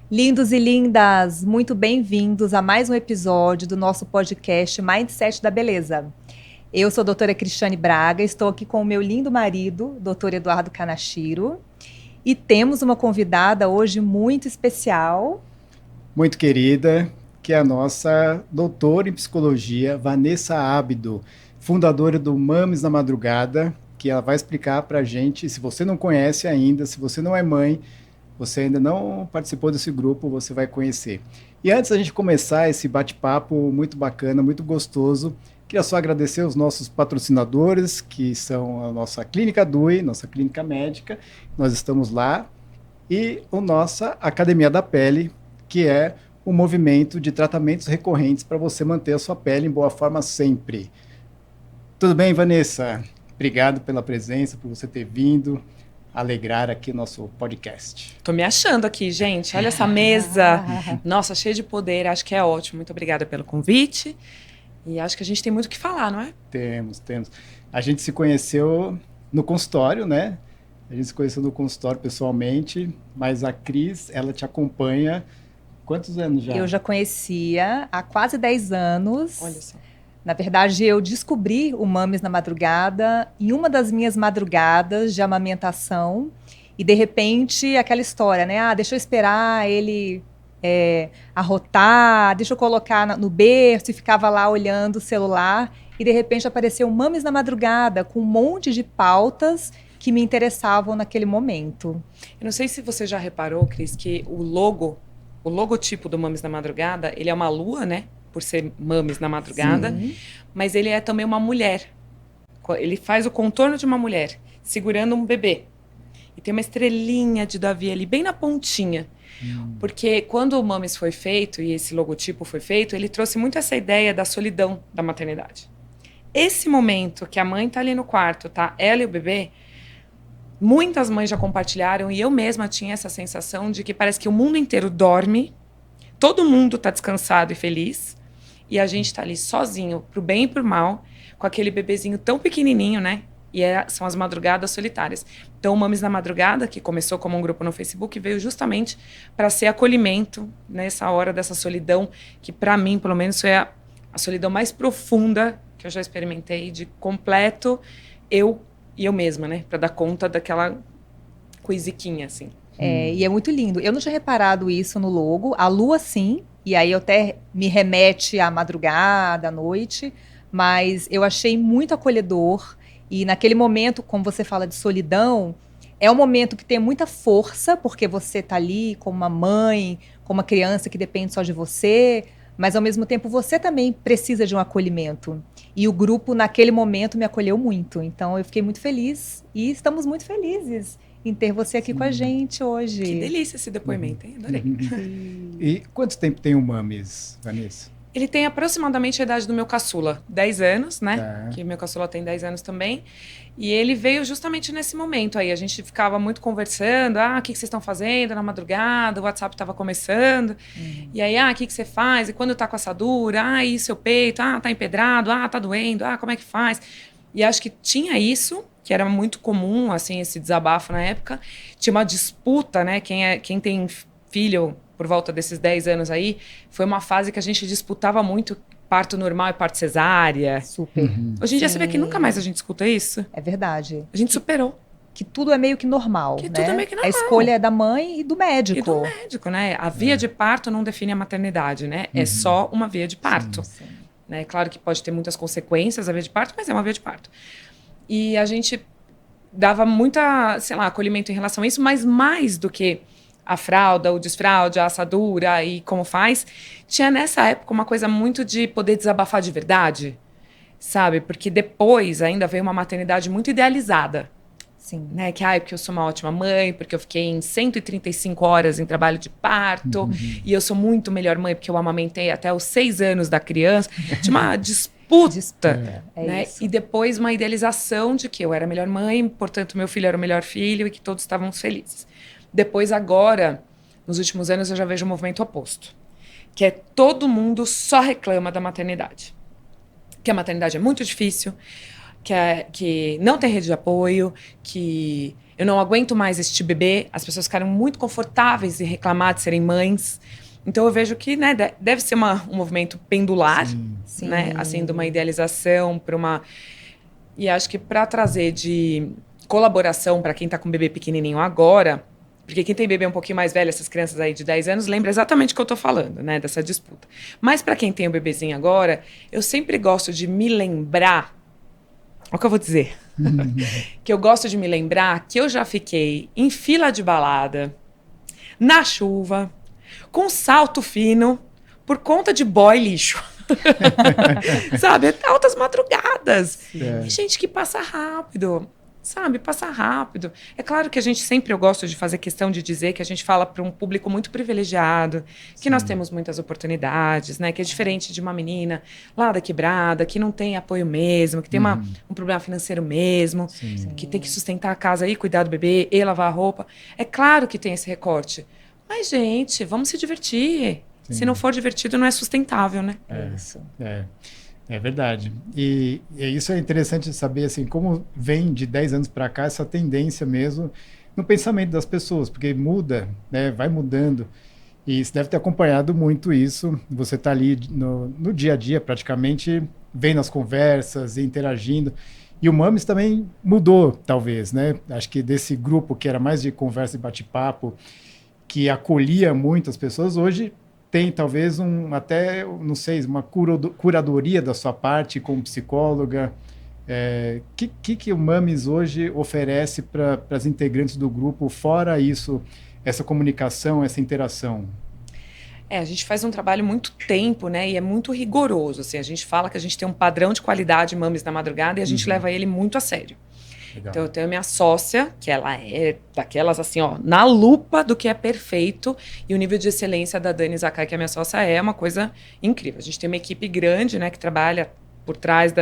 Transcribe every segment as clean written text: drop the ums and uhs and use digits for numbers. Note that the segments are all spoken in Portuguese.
Lindos e lindas, muito bem-vindos a mais um episódio do nosso podcast Mindset da Beleza. Eu sou a doutora Cristiane Braga, estou aqui com o meu lindo marido, doutor Eduardo Kanashiro, e temos uma convidada hoje muito especial. Muito querida, que é a nossa doutora em psicologia, Vanessa Ábido, fundadora do Mames na Madrugada, que ela vai explicar para a gente, se você não conhece ainda, se você não é mãe, você ainda não participou desse grupo, você vai conhecer. E antes da gente começar esse bate-papo muito bacana, muito gostoso, queria só agradecer os nossos patrocinadores, que são a nossa Clínica DUI, nossa clínica médica, nós estamos lá, e a nossa Academia da Pele, que é um movimento de tratamentos recorrentes para você manter a sua pele em boa forma sempre. Tudo bem, Vanessa? Obrigado pela presença, por você ter vindo alegrar aqui nosso podcast. Tô me achando aqui, gente. Olha essa mesa. Nossa, cheia de poder. Acho que é ótimo. Muito obrigada pelo convite. E acho que a gente tem muito o que falar, não é? Temos. A gente se conheceu no consultório, né? A gente se conheceu no consultório pessoalmente, mas a Cris, ela te acompanha quantos anos já? Eu já conhecia há quase 10 anos. Olha só. Na verdade, eu descobri o Mames na Madrugada em uma das minhas madrugadas de amamentação. E, de repente, aquela história, né? Ah, deixa eu esperar ele arrotar, deixa eu colocar no berço, e ficava lá olhando o celular. E, de repente, apareceu o Mames na Madrugada com um monte de pautas que me interessavam naquele momento. Eu não sei se você já reparou, Cris, que o logotipo do Mames na Madrugada, ele é uma lua, né? Por ser Mames na Madrugada, Sim. Mas ele é também uma mulher. Ele faz o contorno de uma mulher, segurando um bebê. E tem uma estrelinha de Davi ali, bem na pontinha. Porque quando o Mames foi feito, e esse logotipo foi feito, ele trouxe muito essa ideia da solidão da maternidade. Esse momento que a mãe tá ali no quarto, tá? Ela e o bebê, muitas mães já compartilharam, e eu mesma tinha essa sensação de que parece que o mundo inteiro dorme, todo mundo tá descansado e feliz, e a gente tá ali sozinho, pro bem e pro mal, com aquele bebezinho tão pequenininho, né? E são as madrugadas solitárias. Então, o Mames na Madrugada, que começou como um grupo no Facebook, veio justamente para ser acolhimento nessa hora dessa solidão, que para mim, pelo menos, foi a solidão mais profunda que eu já experimentei, de completo eu e eu mesma, né? Para dar conta daquela coisiquinha, assim. E é muito lindo. Eu não tinha reparado isso no logo. A lua, sim. E aí eu até me remete à madrugada, à noite. Mas eu achei muito acolhedor. E naquele momento, como você fala de solidão, é um momento que tem muita força, porque você está ali como uma mãe, como uma criança que depende só de você. Mas, ao mesmo tempo, você também precisa de um acolhimento. E o grupo, naquele momento, me acolheu muito. Então, eu fiquei muito feliz. E estamos muito felizes em ter você aqui com a gente hoje. Que delícia esse depoimento, hein? Adorei. E quanto tempo tem o Mames, Vanessa? Ele tem aproximadamente a idade do meu caçula, 10 anos, né? Tá. Que meu caçula tem 10 anos também. E ele veio justamente nesse momento aí. A gente ficava muito conversando. Ah, o que vocês estão fazendo na madrugada? O WhatsApp estava começando. E aí, o que você faz? E quando tá com assadura? Ah, e seu peito? Ah, tá empedrado? Ah, tá doendo? Ah, como é que faz? E acho que tinha isso, que era muito comum, assim, esse desabafo na época. Tinha uma disputa, né? Quem tem filho por volta desses 10 anos aí, foi uma fase que a gente disputava muito parto normal e parto cesárea. Super. Hoje em dia você vê que nunca mais a gente escuta isso. É verdade. A gente superou. Que tudo é meio que normal, Que né? tudo é meio que normal. A escolha é da mãe e do médico. E do médico, né? A via de parto não define a maternidade, né? É só uma via de parto. Sim. Né? Claro que pode ter muitas consequências a via de parto, mas é uma via de parto. E a gente dava muita, sei lá, acolhimento em relação a isso, mas mais do que a fralda, o desfraude, a assadura e como faz, tinha nessa época uma coisa muito de poder desabafar de verdade, sabe? Porque depois ainda veio uma maternidade muito idealizada. Sim. Né? Que, porque eu sou uma ótima mãe, porque eu fiquei em 135 horas em trabalho de parto, e eu sou muito melhor mãe porque eu amamentei até os 6 anos da criança. Tinha uma disputa. Né? Isso. E depois uma idealização de que eu era a melhor mãe, portanto meu filho era o melhor filho e que todos estavam felizes. Depois, agora, nos últimos anos, eu já vejo um movimento oposto. Que é todo mundo só reclama da maternidade. Que a maternidade é muito difícil, que não tem rede de apoio, que eu não aguento mais este bebê. As pessoas ficaram muito confortáveis em reclamar de serem mães. Então eu vejo que, né, deve ser um movimento pendular, Sim. né, assim, de uma idealização para uma... E acho que para trazer de colaboração para quem está com bebê pequenininho agora, porque quem tem bebê um pouquinho mais velho, essas crianças aí de 10 anos, lembra exatamente o que eu estou falando, né, dessa disputa. Mas para quem tem um bebezinho agora, eu sempre gosto de me lembrar, olha o que eu vou dizer, que eu gosto de me lembrar que eu já fiquei em fila de balada, na chuva, com salto fino, por conta de boy lixo. Sabe? Altas madrugadas. E gente que passa rápido. Sabe? Passa rápido. É claro que eu gosto de fazer questão de dizer que a gente fala para um público muito privilegiado, que nós temos muitas oportunidades, né? Que é diferente de uma menina lá da quebrada, que não tem apoio mesmo, que tem um problema financeiro mesmo, que tem que sustentar a casa e cuidar do bebê e lavar a roupa. É claro que tem esse recorte. Mas, gente, vamos se divertir. Sim. Se não for divertido, não é sustentável, né? Isso. É verdade. E isso é interessante de saber, assim, como vem de 10 anos para cá essa tendência mesmo no pensamento das pessoas, porque muda, né? Vai mudando. E você deve ter acompanhado muito isso. Você está ali no dia a dia, praticamente, vendo as conversas e interagindo. E o Mames também mudou, talvez, né? Acho que desse grupo que era mais de conversa e bate-papo, que acolhia muito as pessoas, hoje tem talvez até, não sei, uma curadoria da sua parte como psicóloga. Que o Mames hoje oferece para as integrantes do grupo, fora isso, essa comunicação, essa interação? A gente faz um trabalho muito tempo, né? E é muito rigoroso. Assim, a gente fala que a gente tem um padrão de qualidade Mames na Madrugada e a gente leva ele muito a sério. Legal. Então eu tenho a minha sócia, que ela é daquelas assim, ó, na lupa do que é perfeito, e o nível de excelência da Dani Zakai, que é a minha sócia, é uma coisa incrível. A gente tem uma equipe grande, né, que trabalha por trás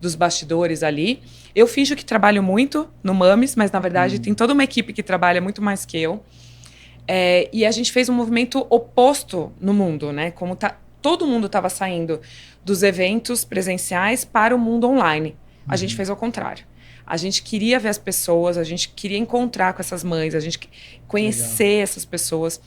dos bastidores ali. Eu finjo que trabalho muito no Mames, mas na verdade tem toda uma equipe que trabalha muito mais que eu. E a gente fez um movimento oposto no mundo, né? Como todo mundo estava saindo dos eventos presenciais para o mundo online. A gente fez ao contrário. A gente queria ver as pessoas, a gente queria encontrar com essas mães, a gente conhecer essas pessoas.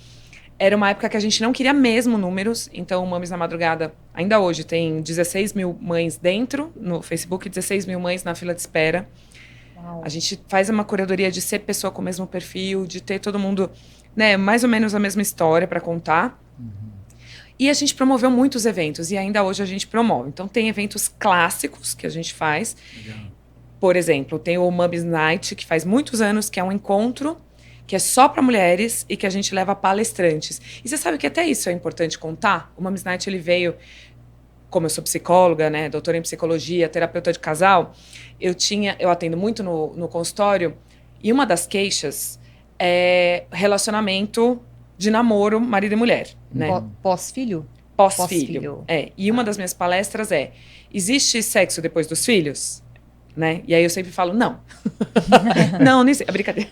Era uma época que a gente não queria mesmo números, então o Mames na Madrugada, ainda hoje, tem 16 mil mães dentro no Facebook, 16 mil mães na fila de espera. Uau. A gente faz uma curadoria de ser pessoa com o mesmo perfil, de ter todo mundo, né, mais ou menos a mesma história para contar. E a gente promoveu muitos eventos, e ainda hoje a gente promove. Então tem eventos clássicos que a gente faz. Legal. Por exemplo, tem o Mames Night, que faz muitos anos, que é um encontro que é só para mulheres e que a gente leva palestrantes. E você sabe que até isso é importante contar? O Mames Night, ele veio, como eu sou psicóloga, né, doutora em psicologia, terapeuta de casal, eu atendo muito no consultório, e uma das queixas é relacionamento de namoro, marido e mulher. Né? Pós-filho? Pós-filho. E uma das minhas palestras existe sexo depois dos filhos? Né? E aí eu sempre falo, não. Não, nem sei. É brincadeira.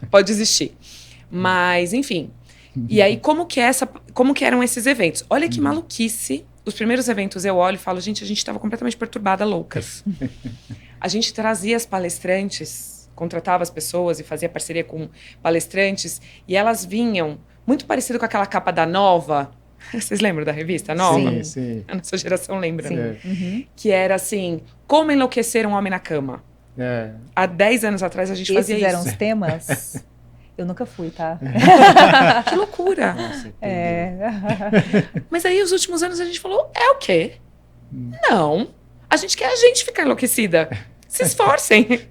Pode existir. Mas, enfim. E aí, como que eram esses eventos? Olha que maluquice. Os primeiros eventos eu olho e falo, gente, a gente estava completamente perturbada, loucas. A gente trazia as palestrantes, contratava as pessoas e fazia parceria com palestrantes, e elas vinham, muito parecido com aquela capa da Nova. Vocês lembram da revista Nova? Sim, sim. A nossa geração lembra. Sim. Né? Que era assim, como enlouquecer um homem na cama. Há 10 anos atrás a gente fazia isso. Esses eram os temas? Eu nunca fui, tá? Que loucura. Nossa, Mas aí, os últimos anos, a gente falou, o quê? Não. A gente quer a gente ficar enlouquecida. Se esforcem.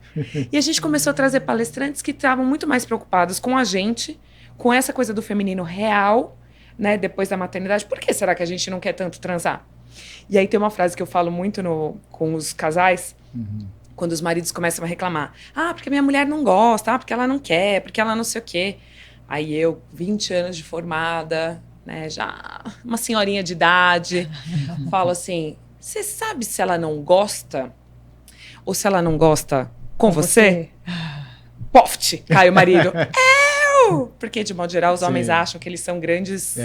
E a gente começou a trazer palestrantes que estavam muito mais preocupados com a gente, com essa coisa do feminino real, né, depois da maternidade. Por que será que a gente não quer tanto transar? E aí tem uma frase que eu falo muito com os casais, quando os maridos começam a reclamar. Porque minha mulher não gosta, porque ela não quer, porque ela não sei o quê. Aí eu, 20 anos de formada, né, já uma senhorinha de idade, falo assim, você sabe se ela não gosta ou se ela não gosta com você? Poft, cai o marido. Porque, de modo geral, os homens acham que eles são grandes,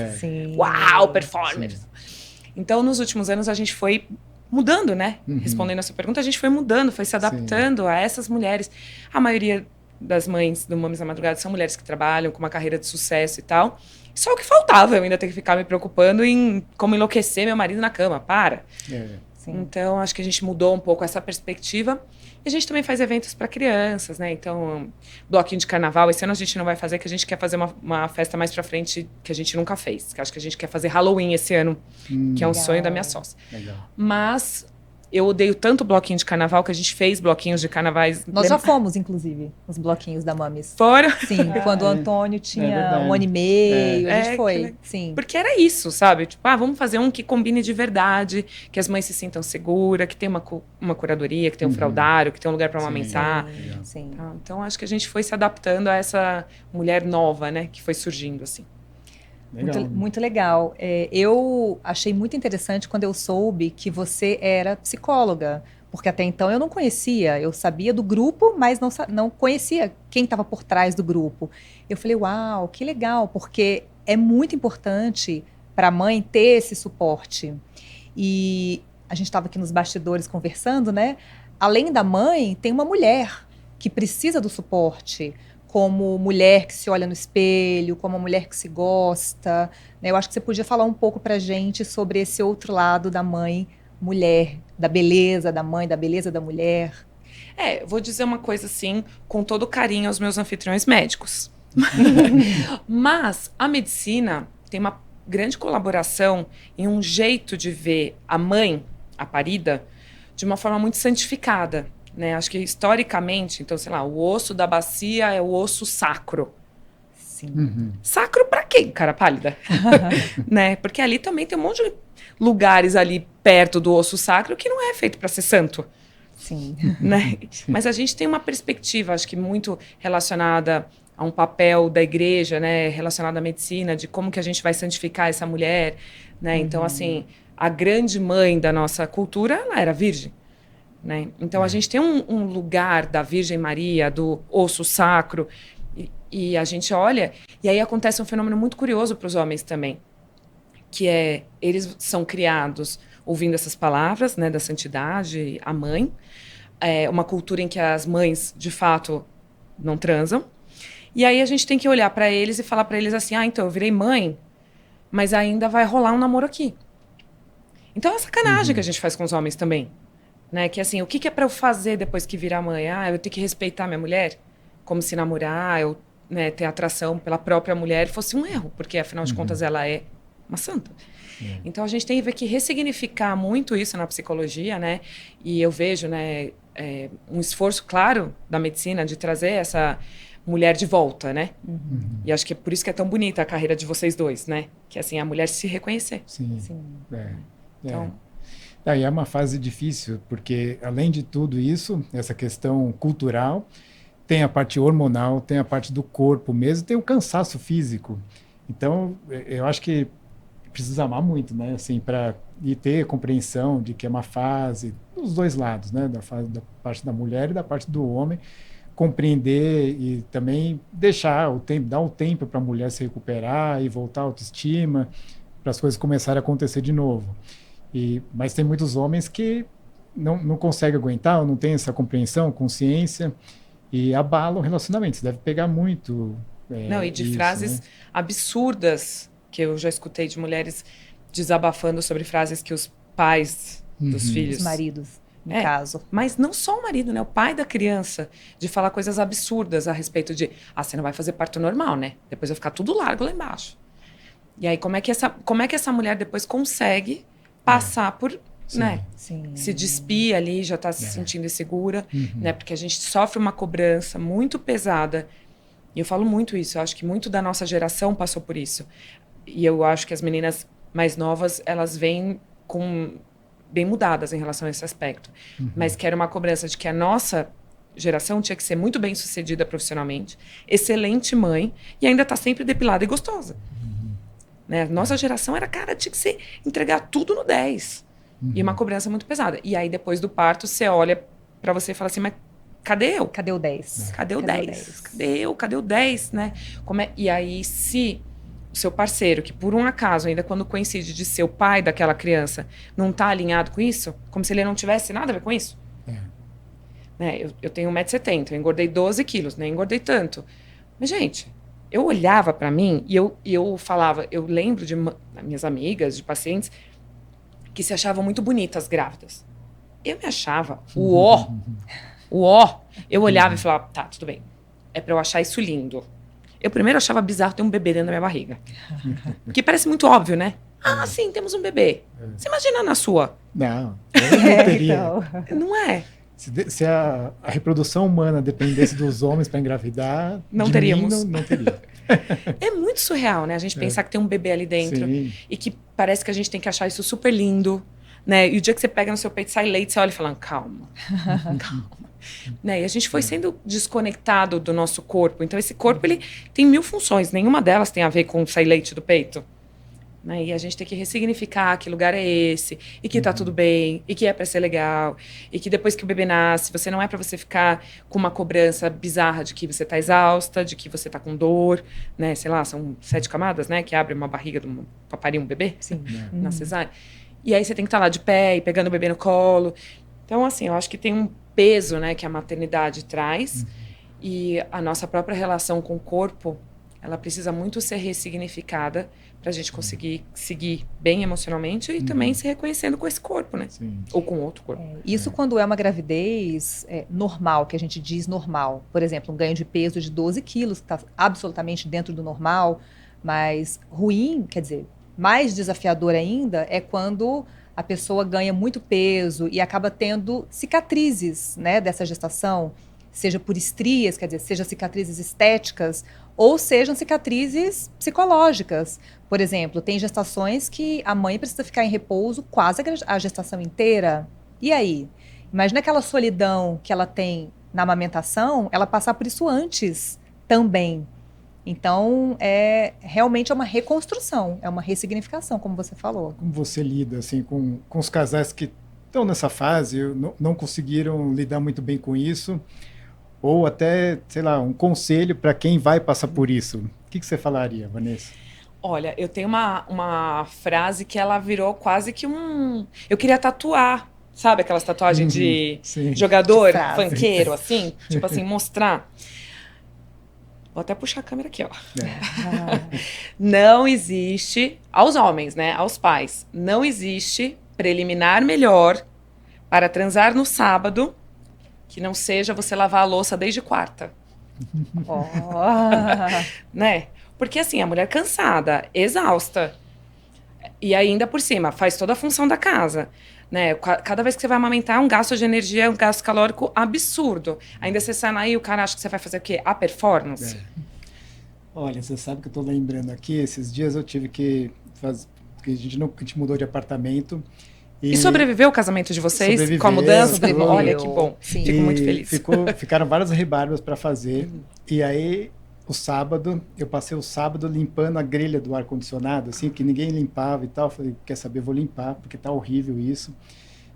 uau, performers. Sim. Então, nos últimos anos, a gente foi mudando, né? Respondendo a sua pergunta, a gente foi mudando, foi se adaptando a essas mulheres. A maioria das mães do Mames na Madrugada são mulheres que trabalham com uma carreira de sucesso e tal. Só o que faltava, eu ainda ter que ficar me preocupando em como enlouquecer meu marido na cama. Para! Então, acho que a gente mudou um pouco essa perspectiva. E a gente também faz eventos para crianças, né? Então, bloquinho de carnaval. Esse ano a gente não vai fazer, que a gente quer fazer uma festa mais pra frente que a gente nunca fez. Que acho que a gente quer fazer Halloween esse ano, que é um sonho da minha sócia. Legal. Mas eu odeio tanto bloquinho de carnaval que a gente fez bloquinhos de carnavais. Nós já fomos, inclusive, os bloquinhos da Mames. Foram? Sim, quando o Antônio tinha 1 ano e meio, a gente foi. Sim. Porque era isso, sabe? Tipo, vamos fazer um que combine de verdade, que as mães se sintam seguras, que tem uma curadoria, que tem um fraldário, que tem um lugar para amamentar. Sim. Então, acho que a gente foi se adaptando a essa mulher nova, né? Que foi surgindo, assim. Muito legal. Eu achei muito interessante quando eu soube que você era psicóloga, porque até então eu não conhecia. Eu sabia do grupo, mas não conhecia quem estava por trás do grupo. Eu falei, uau, que legal, porque é muito importante para a mãe ter esse suporte. E a gente estava aqui nos bastidores conversando, né? Além da mãe, tem uma mulher que precisa do suporte, como mulher que se olha no espelho, como mulher que se gosta, né? Eu acho que você podia falar um pouco pra gente sobre esse outro lado da mãe mulher, da beleza da mãe, da beleza da mulher. Vou dizer uma coisa assim, com todo carinho aos meus anfitriões médicos. Mas a medicina tem uma grande colaboração em um jeito de ver a mãe, a parida, de uma forma muito santificada. Né? Acho que historicamente, então, sei lá, o osso da bacia é o osso sacro. Sim. Sacro pra quem, cara pálida? Né? Porque ali também tem um monte de lugares ali perto do osso sacro que não é feito para ser santo. Sim. Né? Mas a gente tem uma perspectiva, acho que muito relacionada a um papel da igreja, né? Relacionada à medicina, de como que a gente vai santificar essa mulher. Né? Então, assim, a grande mãe da nossa cultura, ela era virgem. Né? Então, a gente tem um lugar da Virgem Maria, do osso sacro, e a gente olha, e aí acontece um fenômeno muito curioso para os homens também, que eles são criados ouvindo essas palavras, né, da santidade, a mãe, uma cultura em que as mães, de fato, não transam, e aí a gente tem que olhar para eles e falar para eles assim, então, eu virei mãe, mas ainda vai rolar um namoro aqui. Então, é sacanagem que a gente faz com os homens também. Né? Que assim, o que é para eu fazer depois que virar mãe? Eu tenho que respeitar minha mulher? Como se namorar, eu ter atração pela própria mulher fosse um erro, porque afinal de contas ela é uma santa. Então a gente tem que ressignificar muito isso na psicologia, né? E eu vejo, né, um esforço claro da medicina de trazer essa mulher de volta, né? E acho que é por isso que é tão bonita a carreira de vocês dois, né? Que assim, a mulher se reconhecer. Sim. Então... E é uma fase difícil, porque além de tudo isso, essa questão cultural, tem a parte hormonal, tem a parte do corpo mesmo, tem o cansaço físico. Então, eu acho que precisa amar muito, né? Assim, e ter compreensão de que é uma fase, dos dois lados, né? Da parte da mulher e da parte do homem, compreender e também deixar o tempo, dar o tempo para a mulher se recuperar e voltar à autoestima, para as coisas começarem a acontecer de novo. Mas tem muitos homens que não conseguem aguentar, ou não têm essa compreensão, consciência, e abalam relacionamentos. Deve pegar muito. E de isso, frases né? absurdas, que eu já escutei de mulheres desabafando sobre frases que os pais dos filhos... Os maridos, no caso. Mas não só o marido, né? O pai da criança, de falar coisas absurdas a respeito de... você não vai fazer parto normal, né? Depois vai ficar tudo largo lá embaixo. E aí, como é que essa mulher depois consegue... passar por, né, se despir ali, já está se sentindo insegura, né, porque a gente sofre uma cobrança muito pesada, e eu falo muito isso, eu acho que muito da nossa geração passou por isso, e eu acho que as meninas mais novas, elas vêm bem mudadas em relação a esse aspecto, mas que era uma cobrança de que a nossa geração tinha que ser muito bem sucedida profissionalmente, excelente mãe, e ainda está sempre depilada e gostosa. Né? Nossa geração era, tinha que entregar tudo no 10. E uma cobrança muito pesada. E aí, depois do parto, você olha pra você e fala assim, mas cadê eu? Cadê o 10? Cadê o 10? Cadê eu? Cadê o 10, né? E aí, se o seu parceiro, que por um acaso, ainda quando coincide de ser o pai daquela criança, não tá alinhado com isso, como se ele não tivesse nada a ver com isso. Né? Eu tenho 1,70 m, eu engordei 12 quilos, nem engordei tanto. Mas, gente, eu olhava pra mim e eu falava, eu lembro de minhas amigas, de pacientes, que se achavam muito bonitas grávidas. Eu me achava o ó. Eu olhava e falava, tá, tudo bem. É pra eu achar isso lindo. Eu primeiro achava bizarro ter um bebê dentro da minha barriga. Que parece muito óbvio, né? Ah, sim, temos um bebê. Você imagina na sua? Não, eu não teria. Então. Não é? Se a reprodução humana dependesse dos homens para engravidar, Não de teríamos. mim, não teria. É muito surreal, né? A gente pensar que tem um bebê ali dentro. Sim. E que parece que a gente tem que achar isso super lindo, né? E o dia que você pega no seu peito, sai leite, você olha e fala, calma, calma. Né? E a gente foi sendo desconectado do nosso corpo. Então, esse corpo, ele tem 1000 funções. Nenhuma delas tem a ver com sair leite do peito. Né? E a gente tem que ressignificar que lugar é esse, e que tá tudo bem, e que é pra ser legal, e que depois que o bebê nasce, você não é pra você ficar com uma cobrança bizarra de que você tá exausta, de que você tá com dor, né? Sei lá, são 7 camadas, né? Que abre uma barriga pra parir um bebê, Sim. na cesárea. E aí você tem que estar lá de pé e pegando o bebê no colo. Então, assim, eu acho que tem um peso, né, que a maternidade traz, e a nossa própria relação com o corpo, ela precisa muito ser ressignificada para a gente conseguir seguir bem emocionalmente e também se reconhecendo com esse corpo, né? Sim. Ou com outro corpo. Isso quando é uma gravidez normal, que a gente diz normal. Por exemplo, um ganho de peso de 12 quilos, que está absolutamente dentro do normal, mas ruim, quer dizer, mais desafiador ainda é quando a pessoa ganha muito peso e acaba tendo cicatrizes, né, dessa gestação, seja por estrias, quer dizer, seja cicatrizes estéticas, ou sejam cicatrizes psicológicas. Por exemplo, tem gestações que a mãe precisa ficar em repouso quase a gestação inteira. E aí? Imagina aquela solidão que ela tem na amamentação, ela passar por isso antes também. Então, realmente é uma reconstrução, é uma ressignificação, como você falou. Como você lida assim, com os casais que estão nessa fase, não conseguiram lidar muito bem com isso? Ou até, sei lá, um conselho para quem vai passar por isso? O que você falaria, Vanessa? Olha, eu tenho uma frase que ela virou quase que eu queria tatuar, sabe aquelas tatuagens de jogador, funkeiro, assim? Tipo assim, mostrar. Vou até puxar a câmera aqui, ó. Não existe, aos homens, né, aos pais, não existe preliminar melhor para transar no sábado que não seja você lavar a louça desde quarta. Né? Porque assim, a mulher cansada, exausta, e ainda por cima, faz toda a função da casa. Né? Cada vez que você vai amamentar, é um gasto de energia, é um gasto calórico absurdo. Ainda você sai lá e o cara acha que você vai fazer o quê? A performance. Olha, você sabe que eu estou lembrando aqui, esses dias eu tive que fazer, porque a gente mudou de apartamento. E sobreviveu o casamento de vocês com a mudança? Olha, que bom. Sim. Fico muito feliz. Ficaram várias rebarbas para fazer. E aí, o sábado, eu passei o sábado limpando a grelha do ar-condicionado, assim, que ninguém limpava e tal. Falei, quer saber, vou limpar, porque tá horrível isso.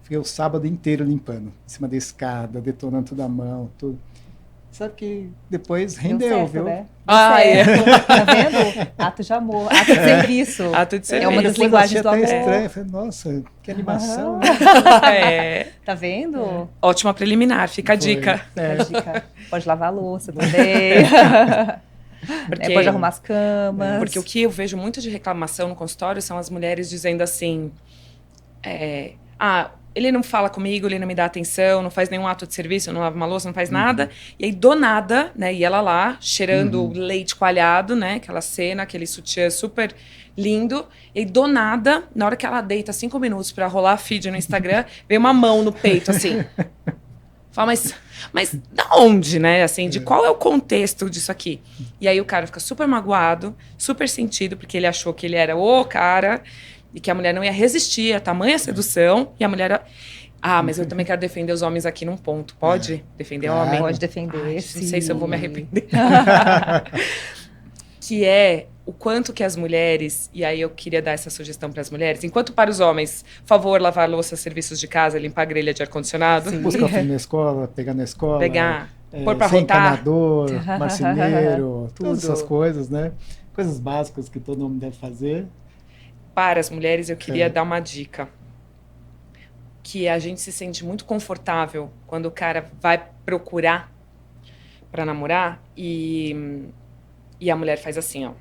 Fiquei o sábado inteiro limpando, em cima da escada, detonando tudo à mão, tudo. Sabe que depois rendeu, certo, viu? Né? Tá vendo? Ato de amor, ato de serviço. Ato de serviço. É uma das linguagens do amor. Estranho. Eu falei, nossa, que animação. Tá vendo? Ótima preliminar, fica a dica. Fica a dica. Pode lavar a louça, bebê. Pode arrumar as camas. Porque o que eu vejo muito de reclamação no consultório são as mulheres dizendo assim, ele não fala comigo, ele não me dá atenção, não faz nenhum ato de serviço, não lava uma louça, não faz nada. E aí, do nada, né, e ela lá, cheirando leite coalhado, né, aquela cena, aquele sutiã super lindo. E aí, do nada, na hora que ela deita 5 minutos pra rolar feed no Instagram, vem uma mão no peito, assim. Fala, mas da onde, né, assim, de qual é o contexto disso aqui? E aí o cara fica super magoado, super sentido, porque ele achou que ele era o cara... E que a mulher não ia resistir a tamanha sedução. E a mulher... mas eu também quero defender os homens aqui num ponto. Pode defender homem? Pode defender, Não sei se eu vou me arrepender. Que é o quanto que as mulheres... E aí eu queria dar essa sugestão para as mulheres. Enquanto para os homens, favor, lavar louça, serviços de casa, limpar a grelha de ar-condicionado. Buscar o filho na escola, pegar na escola. Pôr para rotar. Encanador, marceneiro, todas essas coisas, né? Coisas básicas que todo homem deve fazer. Para as mulheres, eu queria dar uma dica. Que a gente se sente muito confortável quando o cara vai procurar para namorar e a mulher faz assim, ó.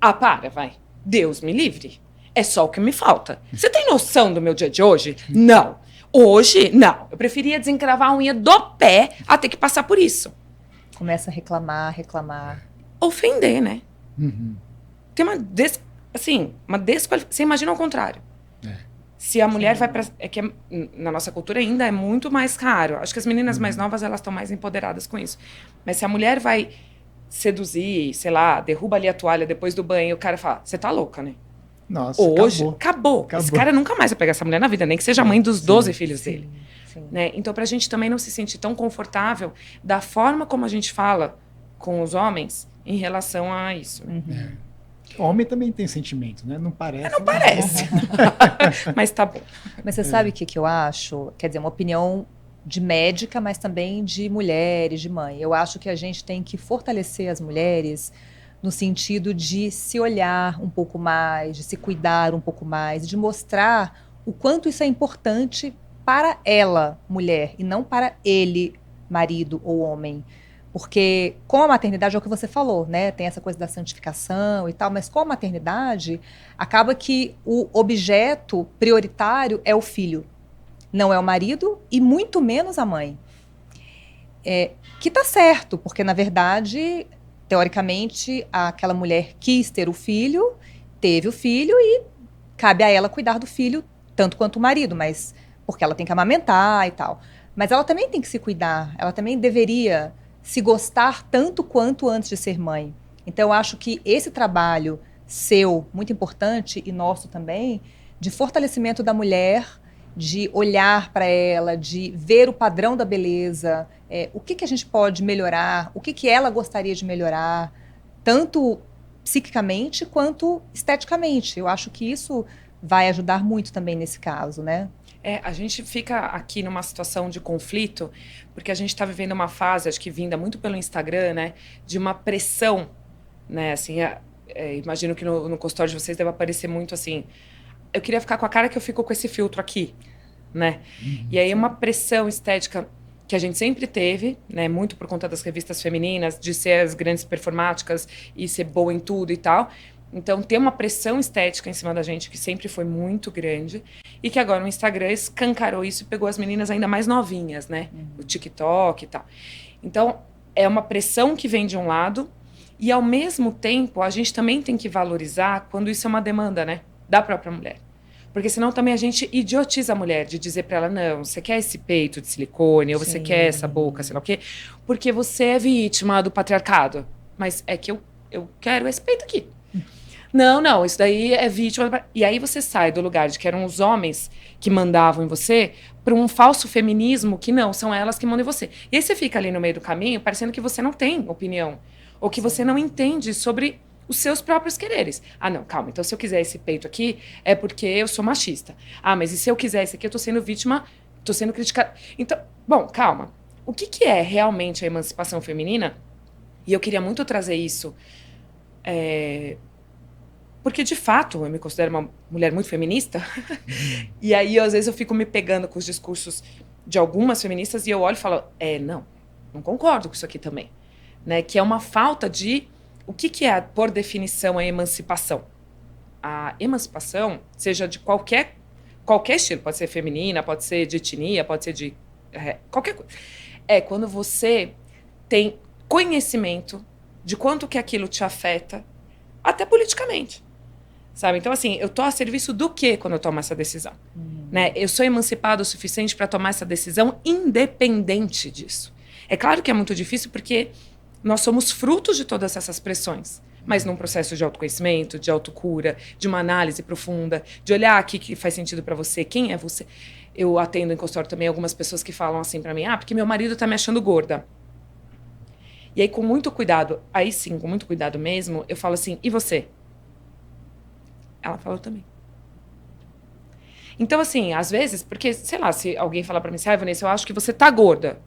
Ah, para, vai. Deus me livre. É só o que me falta. Você tem noção do meu dia de hoje? Não. Hoje, não. Eu preferia desencravar a unha do pé a ter que passar por isso. Começa a reclamar. Ofender, né? Uhum. Tem uma desqualificação. Você imagina o contrário. Se a mulher vai para... É que na nossa cultura ainda é muito mais caro. Acho que as meninas mais novas, elas estão mais empoderadas com isso. Mas se a mulher vai seduzir, sei lá, derruba ali a toalha depois do banho, o cara fala, você tá louca, né? Nossa, Hoje, acabou. Esse cara nunca mais vai pegar essa mulher na vida, nem que seja a mãe dos 12 filhos dele. Sim. Né? Então, pra gente também não se sentir tão confortável da forma como a gente fala com os homens em relação a isso. Homem também tem sentimento, né? Não parece. Não parece. Mas tá bom. Mas você sabe o que eu acho? Quer dizer, uma opinião de médica, mas também de mulheres, de mãe. Eu acho que a gente tem que fortalecer as mulheres no sentido de se olhar um pouco mais, de se cuidar um pouco mais, de mostrar o quanto isso é importante para ela, mulher, e não para ele, marido ou homem. Porque com a maternidade, é o que você falou, né? Tem essa coisa da santificação e tal, mas com a maternidade, acaba que o objeto prioritário é o filho. Não é o marido e muito menos a mãe. Que tá certo, porque na verdade, teoricamente, aquela mulher quis ter o filho, teve o filho e cabe a ela cuidar do filho tanto quanto o marido, mas porque ela tem que amamentar e tal. Mas ela também tem que se cuidar, ela também deveria se gostar tanto quanto antes de ser mãe. Então, eu acho que esse trabalho seu, muito importante, e nosso também, de fortalecimento da mulher, de olhar para ela, de ver o padrão da beleza, o que a gente pode melhorar, o que ela gostaria de melhorar, tanto psiquicamente quanto esteticamente. Eu acho que isso vai ajudar muito também nesse caso, né? A gente fica aqui numa situação de conflito, porque a gente está vivendo uma fase, acho que vinda muito pelo Instagram, né, de uma pressão, né, assim, imagino que no consultório de vocês deve aparecer muito assim, eu queria ficar com a cara que eu fico com esse filtro aqui, né, e aí uma pressão estética que a gente sempre teve, né, muito por conta das revistas femininas, de ser as grandes performáticas e ser boa em tudo e tal. Então, tem uma pressão estética em cima da gente que sempre foi muito grande e que agora o Instagram escancarou isso e pegou as meninas ainda mais novinhas, né? O TikTok e tal. Então, é uma pressão que vem de um lado e, ao mesmo tempo, a gente também tem que valorizar quando isso é uma demanda, né? Da própria mulher. Porque senão também a gente idiotiza a mulher de dizer pra ela, não, você quer esse peito de silicone ou você quer essa boca, sei lá o quê, porque você é vítima do patriarcado. Mas é que eu quero esse peito aqui. Não, isso daí é vítima. E aí você sai do lugar de que eram os homens que mandavam em você para um falso feminismo que não, são elas que mandam em você. E aí você fica ali no meio do caminho parecendo que você não tem opinião. Ou que você não entende sobre os seus próprios quereres. Ah, não, calma. Então se eu quiser esse peito aqui é porque eu sou machista. Ah, mas e se eu quiser esse aqui eu tô sendo vítima, tô sendo criticada. Então, bom, calma. O que é realmente a emancipação feminina? E eu queria muito trazer isso... Porque, de fato, eu me considero uma mulher muito feminista. E aí, às vezes, eu fico me pegando com os discursos de algumas feministas e eu olho e falo, não concordo com isso aqui também. Né? Que é uma falta de... O que é, por definição, a emancipação? A emancipação, seja de qualquer estilo, pode ser feminina, pode ser de etnia, pode ser de... qualquer coisa. É quando você tem conhecimento de quanto que aquilo te afeta, até politicamente. Sabe? Então, assim, eu tô a serviço do quê quando eu tomo essa decisão? Né? Eu sou emancipada o suficiente para tomar essa decisão independente disso. É claro que é muito difícil porque nós somos frutos de todas essas pressões. Mas num processo de autoconhecimento, de autocura, de uma análise profunda, de olhar aqui que faz sentido para você, quem é você. Eu atendo em consultório também algumas pessoas que falam assim para mim, porque meu marido tá me achando gorda. E aí, com muito cuidado, aí sim, com muito cuidado mesmo, eu falo assim, e você? Ela falou também. Então, assim, às vezes, porque, sei lá, se alguém falar pra mim assim, Vanessa, eu acho que você tá gorda.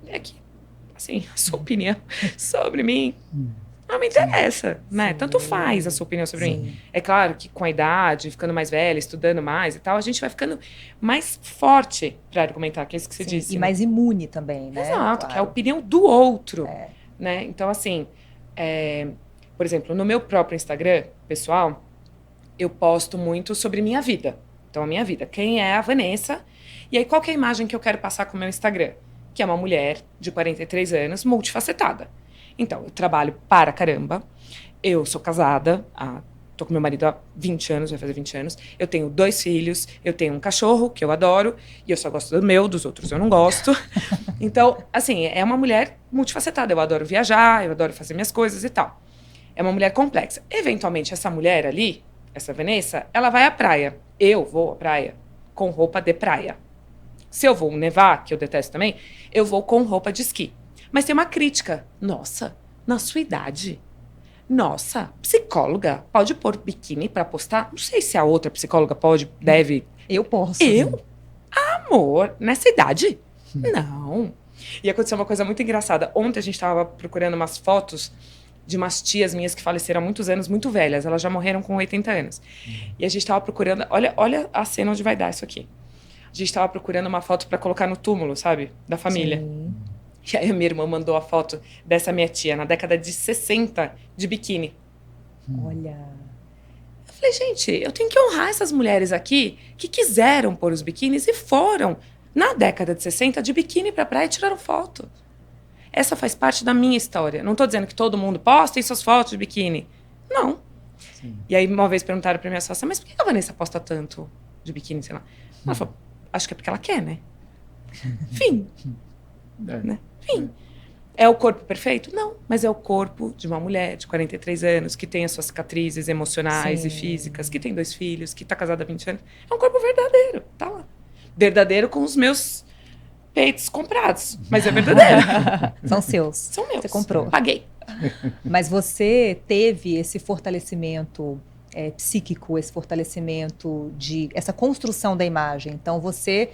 É que, assim, a sua opinião sobre mim, Não me interessa, né? Tanto faz a sua opinião sobre mim. É claro que com a idade, ficando mais velha, estudando mais e tal, a gente vai ficando mais forte para argumentar, que é isso que você disse. E né? mais imune também, né? Exato, que é a opinião do outro. É. Né? Então, assim, por exemplo, no meu próprio Instagram, pessoal, eu posto muito sobre minha vida. Então, a minha vida. Quem é a Vanessa? E aí, qual que é a imagem que eu quero passar com o meu Instagram? Que é uma mulher de 43 anos, multifacetada. Então, eu trabalho para caramba. Eu sou casada, tô com meu marido há 20 anos, vai fazer 20 anos. Eu tenho 2 filhos, eu tenho um cachorro, que eu adoro, e eu só gosto do meu, dos outros eu não gosto. Então, assim, é uma mulher multifacetada. Eu adoro viajar, eu adoro fazer minhas coisas e tal. É uma mulher complexa. Eventualmente, essa mulher ali, essa Vanessa, ela vai à praia. Eu vou à praia com roupa de praia. Se eu vou nevar, que eu detesto também, eu vou com roupa de esqui. Mas tem uma crítica. Nossa, na sua idade... Nossa, psicóloga pode pôr biquíni pra postar? Não sei se a outra psicóloga pode, deve. Eu posso. Eu? Amor, nessa idade? Não. E aconteceu uma coisa muito engraçada. Ontem a gente tava procurando umas fotos de umas tias minhas que faleceram há muitos anos, muito velhas. Elas já morreram com 80 anos. E a gente tava procurando... Olha a cena onde vai dar isso aqui. A gente tava procurando uma foto pra colocar no túmulo, sabe? Da família. Sim. E aí a minha irmã mandou a foto dessa minha tia, na década de 60, de biquíni. Olha. Eu falei, gente, eu tenho que honrar essas mulheres aqui que quiseram pôr os biquínis e foram, na década de 60, de biquíni pra praia e tiraram foto. Essa faz parte da minha história. Não tô dizendo que todo mundo posta suas fotos de biquíni. Não. Sim. E aí uma vez perguntaram pra minha sócia, mas por que a Vanessa posta tanto de biquíni, sei lá? Ela falou, acho que é porque ela quer, né? Fim. Né? Enfim, é o corpo perfeito? Não, mas é o corpo de uma mulher de 43 anos, que tem as suas cicatrizes emocionais e físicas, que tem 2 filhos, que tá casada há 20 anos. É um corpo verdadeiro, tá lá. Verdadeiro com os meus peitos comprados, mas é verdadeiro. São seus. São meus. Você comprou. Paguei. Mas você teve esse fortalecimento psíquico, esse fortalecimento essa construção da imagem. Então, você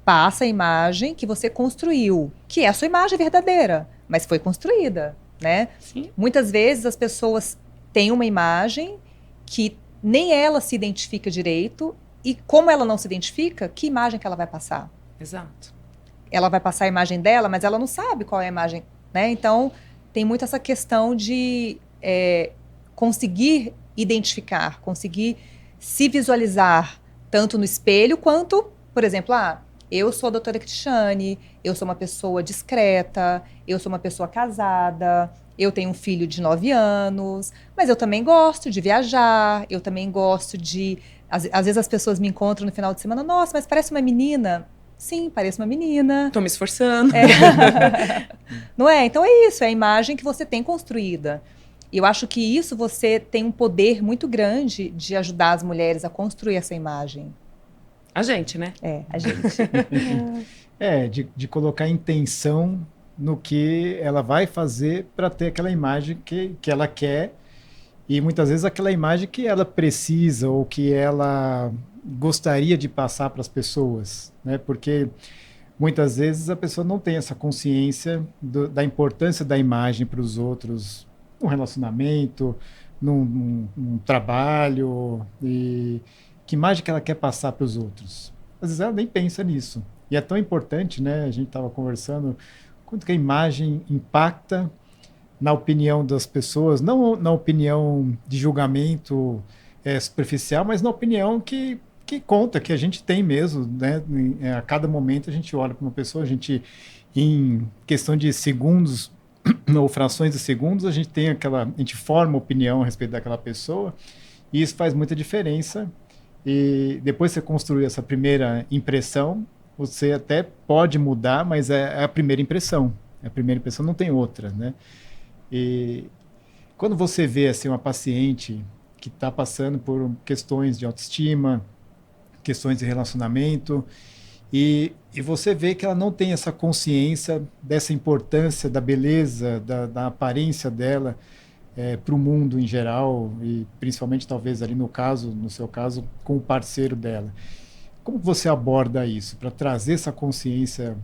passa a imagem que você construiu, que é a sua imagem verdadeira, mas foi construída, né? Sim. Muitas vezes as pessoas têm uma imagem que nem ela se identifica direito, e como ela não se identifica, que imagem que ela vai passar? Exato. Ela vai passar a imagem dela, mas ela não sabe qual é a imagem, né? Então, tem muito essa questão de conseguir identificar, conseguir se visualizar, tanto no espelho quanto, por exemplo, eu sou a doutora Cristiane, eu sou uma pessoa discreta, eu sou uma pessoa casada, eu tenho um filho de 9 anos, mas eu também gosto de viajar, eu também gosto de... Às vezes as pessoas me encontram no final de semana, nossa, mas parece uma menina. Sim, parece uma menina. Tô me esforçando. Não é? Então é isso, é a imagem que você tem construída. E eu acho que isso você tem um poder muito grande de ajudar as mulheres a construir essa imagem. A gente, né? A gente. De colocar intenção no que ela vai fazer para ter aquela imagem que ela quer, e muitas vezes aquela imagem que ela precisa ou que ela gostaria de passar para as pessoas, né? Porque muitas vezes a pessoa não tem essa consciência da importância da imagem para os outros, num relacionamento, num trabalho, e que imagem que ela quer passar para os outros. Às vezes ela nem pensa nisso. E é tão importante, né? A gente estava conversando, quanto que a imagem impacta na opinião das pessoas, não na opinião de julgamento superficial, mas na opinião que conta, que a gente tem mesmo, né? A cada momento a gente olha para uma pessoa, a gente, em questão de segundos ou frações de segundos, a gente forma opinião a respeito daquela pessoa, e isso faz muita diferença. E depois você construir essa primeira impressão, você até pode mudar, mas é a primeira impressão. A primeira impressão não tem outra, né? E quando você vê assim, uma paciente que está passando por questões de autoestima, questões de relacionamento, e você vê que ela não tem essa consciência dessa importância da beleza, da aparência dela para o mundo em geral, e principalmente talvez ali no seu caso, com o parceiro dela. Como você aborda isso para trazer essa consciência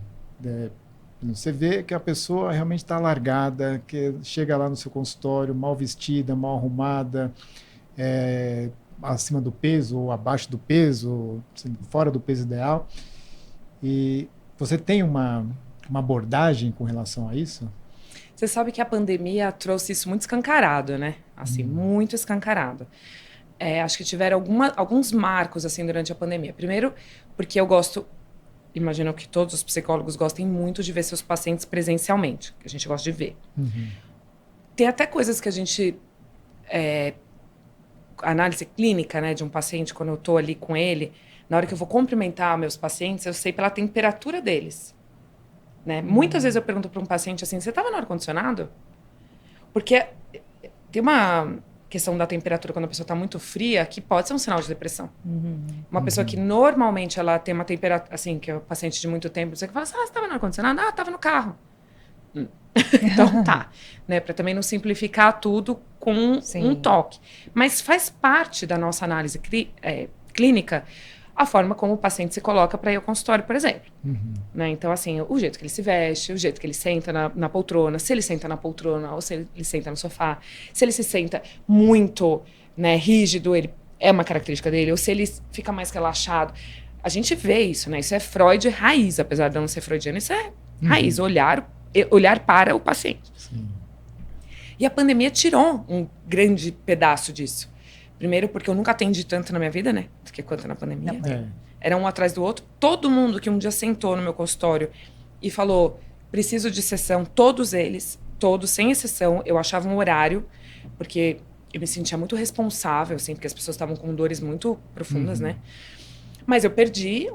Você vê que a pessoa realmente está largada, que chega lá no seu consultório mal vestida, mal arrumada, acima do peso ou abaixo do peso, assim, fora do peso ideal. E você tem uma abordagem com relação a isso? Você sabe que a pandemia trouxe isso muito escancarado, né? Assim, muito escancarado. Acho que tiveram alguns marcos, assim, durante a pandemia. Primeiro, porque eu gosto, imagino que todos os psicólogos gostem muito de ver seus pacientes presencialmente, que a gente gosta de ver. Tem até coisas que a gente... análise clínica, né, de um paciente, quando eu tô ali com ele, na hora que eu vou cumprimentar meus pacientes, eu sei pela temperatura deles. Né? Muitas vezes eu pergunto para um paciente assim, você estava no ar-condicionado? Porque tem uma questão da temperatura quando a pessoa está muito fria, que pode ser um sinal de depressão. Uma pessoa que normalmente ela tem uma temperatura, assim, que é um paciente de muito tempo, você fala assim, você estava no ar-condicionado? Ah, estava no carro. Então tá, né? Para também não simplificar tudo com um toque. Mas faz parte da nossa análise clínica a forma como o paciente se coloca para ir ao consultório, por exemplo. Né? Então, assim, o jeito que ele se veste, o jeito que ele senta na poltrona, se ele senta na poltrona ou se ele senta no sofá, se ele se senta muito, né, rígido, é uma característica dele, ou se ele fica mais relaxado. A gente vê isso, né? Isso é Freud raiz, apesar de não ser freudiano, isso é raiz, olhar para o paciente. Sim. E a pandemia tirou um grande pedaço disso. Primeiro, porque eu nunca atendi tanto na minha vida, né? Do que quanto na pandemia. Era um atrás do outro. Todo mundo que um dia sentou no meu consultório e falou, preciso de sessão, todos eles, todos, sem exceção, eu achava um horário, porque eu me sentia muito responsável, assim, porque as pessoas estavam com dores muito profundas, né? Mas eu perdi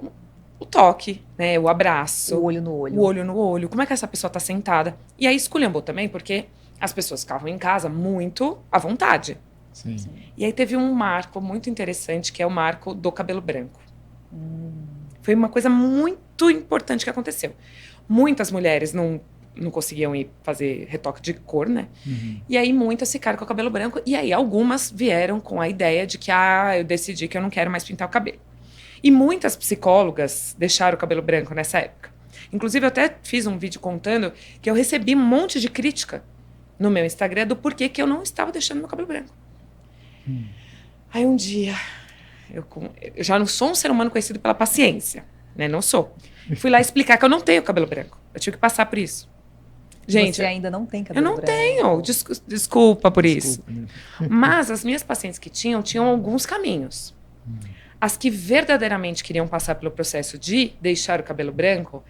o toque, né? O abraço. O olho no olho. O olho no olho. Como é que essa pessoa tá sentada? E aí esculhambou também, porque as pessoas ficavam em casa muito à vontade. Sim. E aí teve um marco muito interessante, que é o marco do cabelo branco. Foi uma coisa muito importante que aconteceu. Muitas mulheres não conseguiam ir fazer retoque de cor, né? E aí muitas ficaram com o cabelo branco. E aí algumas vieram com a ideia de que, eu decidi que eu não quero mais pintar o cabelo. E muitas psicólogas deixaram o cabelo branco nessa época. Inclusive, eu até fiz um vídeo contando que eu recebi um monte de crítica no meu Instagram do porquê que eu não estava deixando meu cabelo branco. Aí um dia, eu já não sou um ser humano conhecido pela paciência, né? Não sou. Fui lá explicar que eu não tenho cabelo branco. Eu tive que passar por isso. Gente, você ainda não tem cabelo branco. Eu não tenho. Desculpa por isso. Né? Mas as minhas pacientes que tinham alguns caminhos. As que verdadeiramente queriam passar pelo processo de deixar o cabelo branco,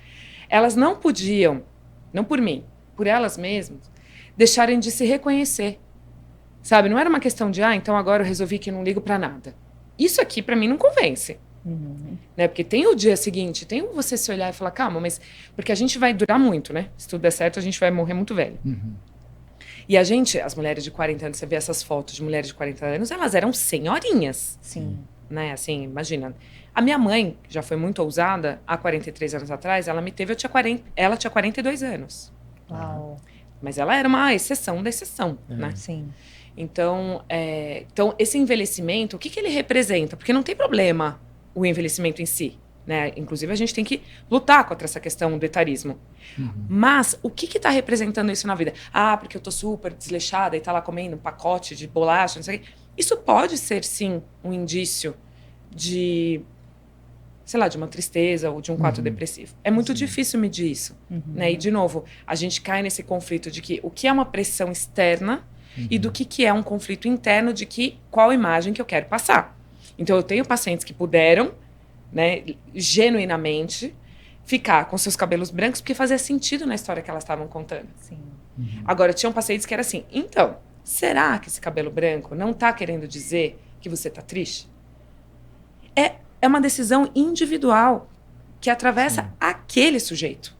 elas não podiam, não por mim, por elas mesmas, deixarem de se reconhecer. Sabe, não era uma questão de, então agora eu resolvi que não ligo pra nada. Isso aqui pra mim não convence. Né? Porque tem o dia seguinte, tem você se olhar e falar, calma, mas... Porque a gente vai durar muito, né? Se tudo der certo, a gente vai morrer muito velho. E a gente, as mulheres de 40 anos, você vê essas fotos de mulheres de 40 anos, elas eram senhorinhas. Sim. Né? Assim, imagina. A minha mãe, que já foi muito ousada, há 43 anos atrás, ela me teve, ela tinha 42 anos. Uau. Mas ela era uma exceção da exceção, né? Sim. Então, esse envelhecimento, o que ele representa? Porque não tem problema o envelhecimento em si, né? Inclusive, a gente tem que lutar contra essa questão do etarismo. Mas, o que está representando isso na vida? Porque eu tô super desleixada e tá lá comendo um pacote de bolacha, não sei o quê. Isso pode ser, sim, um indício de, sei lá, de uma tristeza ou de um quadro depressivo. É muito difícil medir isso, né? E, de novo, a gente cai nesse conflito de que o que é uma pressão externa e do que é um conflito interno de qual imagem que eu quero passar. Então, eu tenho pacientes que puderam, né, genuinamente, ficar com seus cabelos brancos porque fazia sentido na história que elas estavam contando. Sim. Agora, tinham pacientes que era assim, então, será que esse cabelo branco não está querendo dizer que você está triste? É uma decisão individual que atravessa aquele sujeito.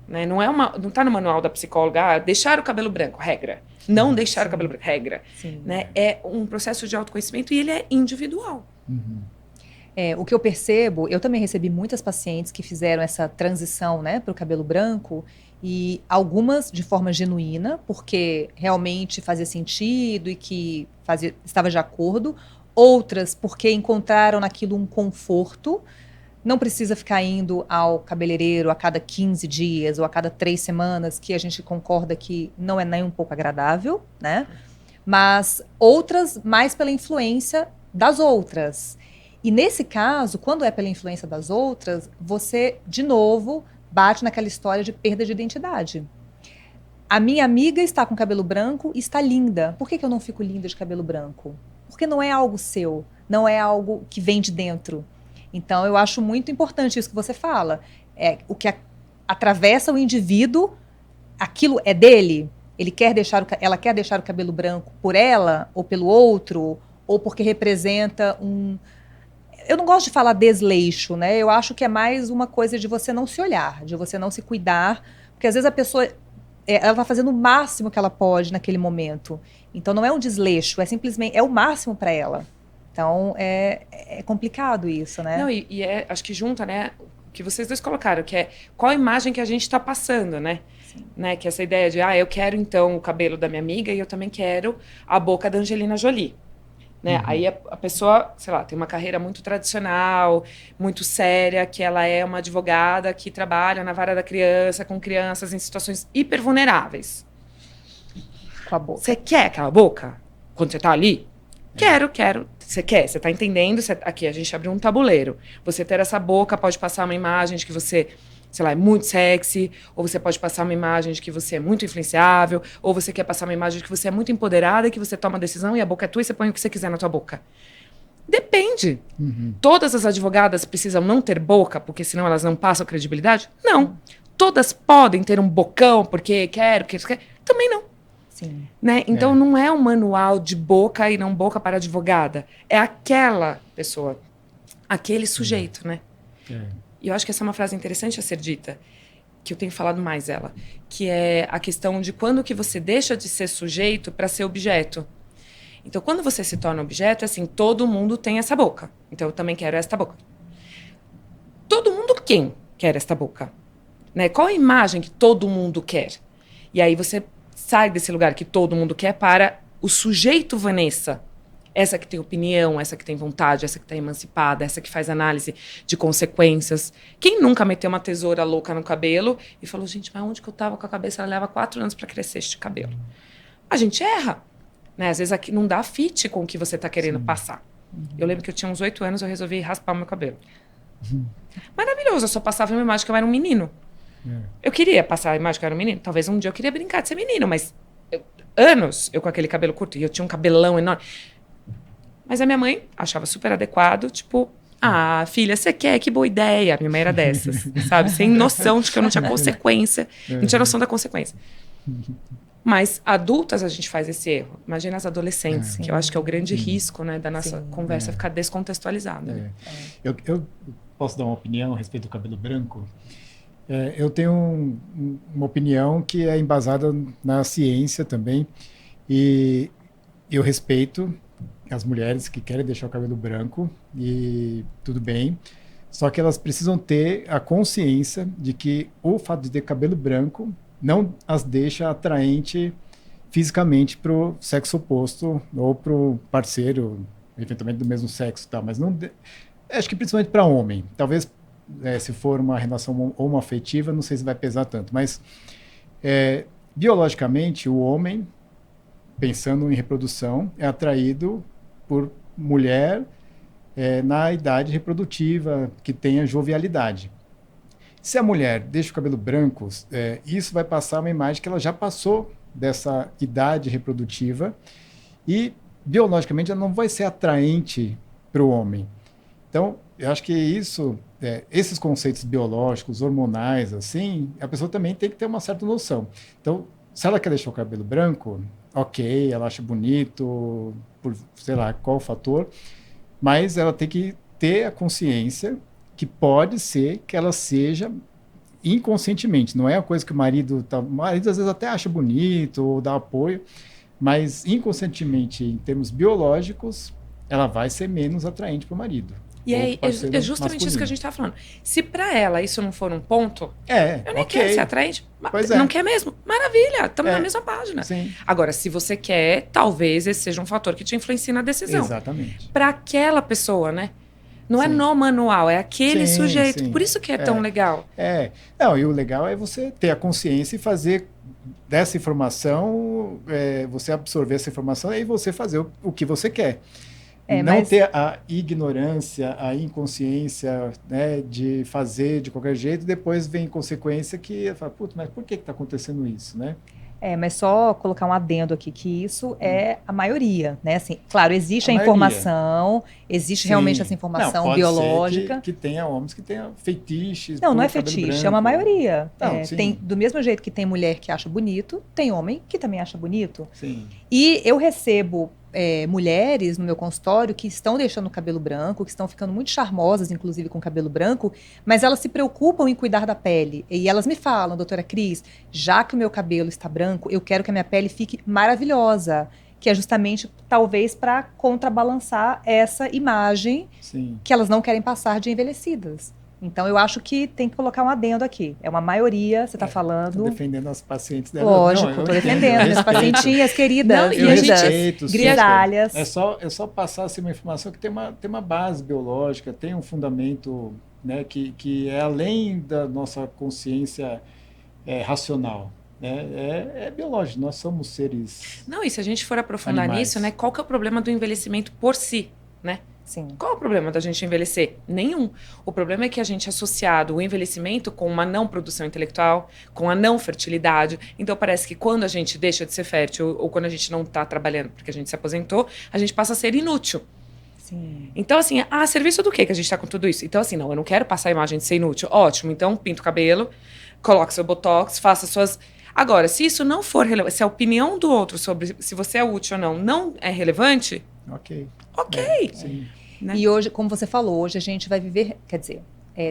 Né? Não está no manual da psicóloga, deixar o cabelo branco, regra. Não deixar o cabelo branco, regra. Né? É um processo de autoconhecimento e ele é individual. O que eu percebo, eu também recebi muitas pacientes que fizeram essa transição, né, para o cabelo branco, e algumas de forma genuína, porque realmente fazia sentido e que estava de acordo, outras porque encontraram naquilo um conforto, não precisa ficar indo ao cabeleireiro a cada 15 dias ou a cada 3 semanas, que a gente concorda que não é nem um pouco agradável, né? Mas outras mais pela influência das outras. E nesse caso, quando é pela influência das outras, você, de novo, bate naquela história de perda de identidade. A minha amiga está com cabelo branco e está linda. Por que eu não fico linda de cabelo branco? Porque não é algo seu, não é algo que vem de dentro. Então, eu acho muito importante isso que você fala. O que atravessa o indivíduo, aquilo é dele. Ela quer deixar o cabelo branco por ela, ou pelo outro, ou porque representa um... Eu não gosto de falar desleixo, né? Eu acho que é mais uma coisa de você não se olhar, de você não se cuidar, porque às vezes a pessoa... ela está fazendo o máximo que ela pode naquele momento. Então, não é um desleixo, é simplesmente... é o máximo para ela. Então, é complicado isso, né? Não, acho que junta, né, o que vocês dois colocaram, que é qual a imagem que a gente está passando, né? Né? Que essa ideia de, eu quero, então, o cabelo da minha amiga e eu também quero a boca da Angelina Jolie. Né? Aí a pessoa, sei lá, tem uma carreira muito tradicional, muito séria, que ela é uma advogada que trabalha na vara da criança, com crianças em situações hiper vulneráveis. Com a boca. Você quer aquela boca? Quando você tá ali? Quero. Você quer, você tá entendendo? Aqui, a gente abriu um tabuleiro. Você ter essa boca pode passar uma imagem de que você, sei lá, é muito sexy, ou você pode passar uma imagem de que você é muito influenciável, ou você quer passar uma imagem de que você é muito empoderada, que você toma decisão e a boca é tua e você põe o que você quiser na tua boca. Depende. Todas as advogadas precisam não ter boca, porque senão elas não passam credibilidade? Não. Todas podem ter um bocão, porque quero. Também não. Sim. Né? Então, não é um manual de boca e não boca para advogada. É aquela pessoa, aquele sujeito, né? E eu acho que essa é uma frase interessante a ser dita, que eu tenho falado mais ela, que é a questão de quando que você deixa de ser sujeito para ser objeto. Então, quando você se torna objeto, é assim, todo mundo tem essa boca. Então, eu também quero esta boca. Todo mundo quem quer esta boca? Né? Qual a imagem que todo mundo quer? E aí você sai desse lugar que todo mundo quer para o sujeito Vanessa. Essa que tem opinião, essa que tem vontade, essa que está emancipada, essa que faz análise de consequências. Quem nunca meteu uma tesoura louca no cabelo e falou, gente, mas onde que eu estava com a cabeça? Ela leva 4 anos para crescer este cabelo. A gente erra. Né? Às vezes aqui não dá fit com o que você está querendo passar. Eu lembro que eu tinha uns 8 anos, eu resolvi raspar o meu cabelo. Maravilhoso, eu só passava uma imagem que eu era um menino. Eu queria passar a imagem que eu era um menino. Talvez um dia eu queria brincar de ser menino, mas anos eu com aquele cabelo curto, e eu tinha um cabelão enorme. Mas a minha mãe achava super adequado, tipo, filha, você quer? Que boa ideia. Minha mãe era dessas, sabe? Sem noção de que eu não tinha consequência, não tinha noção da consequência. Mas adultas a gente faz esse erro. Imagina as adolescentes, que eu acho que é o grande risco, né, da nossa conversa ficar descontextualizada. Né? Eu posso dar uma opinião a respeito do cabelo branco? Eu tenho uma opinião que é embasada na ciência também, e eu respeito as mulheres que querem deixar o cabelo branco, e tudo bem, só que elas precisam ter a consciência de que o fato de ter cabelo branco não as deixa atraente fisicamente para o sexo oposto ou para o parceiro, eventualmente do mesmo sexo, tá? Mas não acho que principalmente para homem, talvez se for uma relação homoafetiva, não sei se vai pesar tanto, mas biologicamente o homem, pensando em reprodução, é atraído por mulher na idade reprodutiva, que tenha jovialidade. Se a mulher deixa o cabelo branco, isso vai passar uma imagem que ela já passou dessa idade reprodutiva e, biologicamente, ela não vai ser atraente para o homem. Então, eu acho que isso, esses conceitos biológicos, hormonais, assim, a pessoa também tem que ter uma certa noção. Então, se ela quer deixar o cabelo branco, ok, ela acha bonito, por sei lá qual fator, mas ela tem que ter a consciência que pode ser que ela seja inconscientemente, não é a coisa que o marido às vezes até acha bonito ou dá apoio, mas inconscientemente, em termos biológicos, ela vai ser menos atraente para o marido. E é justamente masculino. Isso que a gente estava falando. Se para ela isso não for um ponto, eu nem quero ser atraente. Não quer mesmo? Maravilha, estamos na mesma página. Sim. Agora, se você quer, talvez esse seja um fator que te influencie na decisão. Exatamente. Para aquela pessoa, né? Não é Sim. no manual, é aquele Sim, sujeito. sim. Por isso que é tão legal. Não, e o legal é você ter a consciência e fazer dessa informação, você absorver essa informação e você fazer o que você quer. Não Mas ter a ignorância, a inconsciência, né, de fazer de qualquer jeito, depois vem consequência que fala, putz, mas por que está acontecendo isso, né? Mas só colocar um adendo aqui, que isso é a maioria, né? Assim, claro, existe A a maioria. informação, existe realmente essa Não, informação pode biológica. ser que tenha homens que tenham fetiches Não, por não é cabelo fetiche, é branco. uma maioria. Não, sim. Tem, do mesmo jeito que tem mulher que acha bonito, tem homem que também acha bonito. Sim. E eu recebo mulheres no meu consultório que estão deixando o cabelo branco, que estão ficando muito charmosas, inclusive com cabelo branco, mas elas se preocupam em cuidar da pele. E elas me falam, doutora Cris, já que o meu cabelo está branco, eu quero que a minha pele fique maravilhosa, que é justamente, talvez, para contrabalançar essa imagem Sim. que elas não querem passar de envelhecidas. Então, eu acho que tem que colocar um adendo aqui. É uma maioria, você está falando. Estou defendendo as pacientes dela. Lógico, Não, estou eu entendo, defendendo. eu Minhas respeito. pacientinhas queridas, Não, e Eu a gente- respeito, super. grisalhas. É só passar assim, uma informação que tem uma base biológica, tem um fundamento, né, que é além da nossa consciência racional. Né? É biológico, nós somos seres. Não, e se a gente for aprofundar Animais. nisso, né? Qual que é o problema do envelhecimento por si, né? Sim. Qual é o problema da gente envelhecer? Nenhum. O problema é que a gente é associado o envelhecimento com uma não produção intelectual, com a não fertilidade. Então parece que quando a gente deixa de ser fértil ou quando a gente não está trabalhando porque a gente se aposentou, a gente passa a ser inútil. Sim. Então, assim, serviço do que a gente está com tudo isso? Então, assim, não, eu não quero passar a imagem de ser inútil. Ótimo, então pinta o cabelo, coloque seu botox, faça suas... Agora, se isso não for relevante, se a opinião do outro sobre se você é útil ou não é relevante, Ok. sim. Né? E hoje, como você falou, hoje a gente vai viver, quer dizer,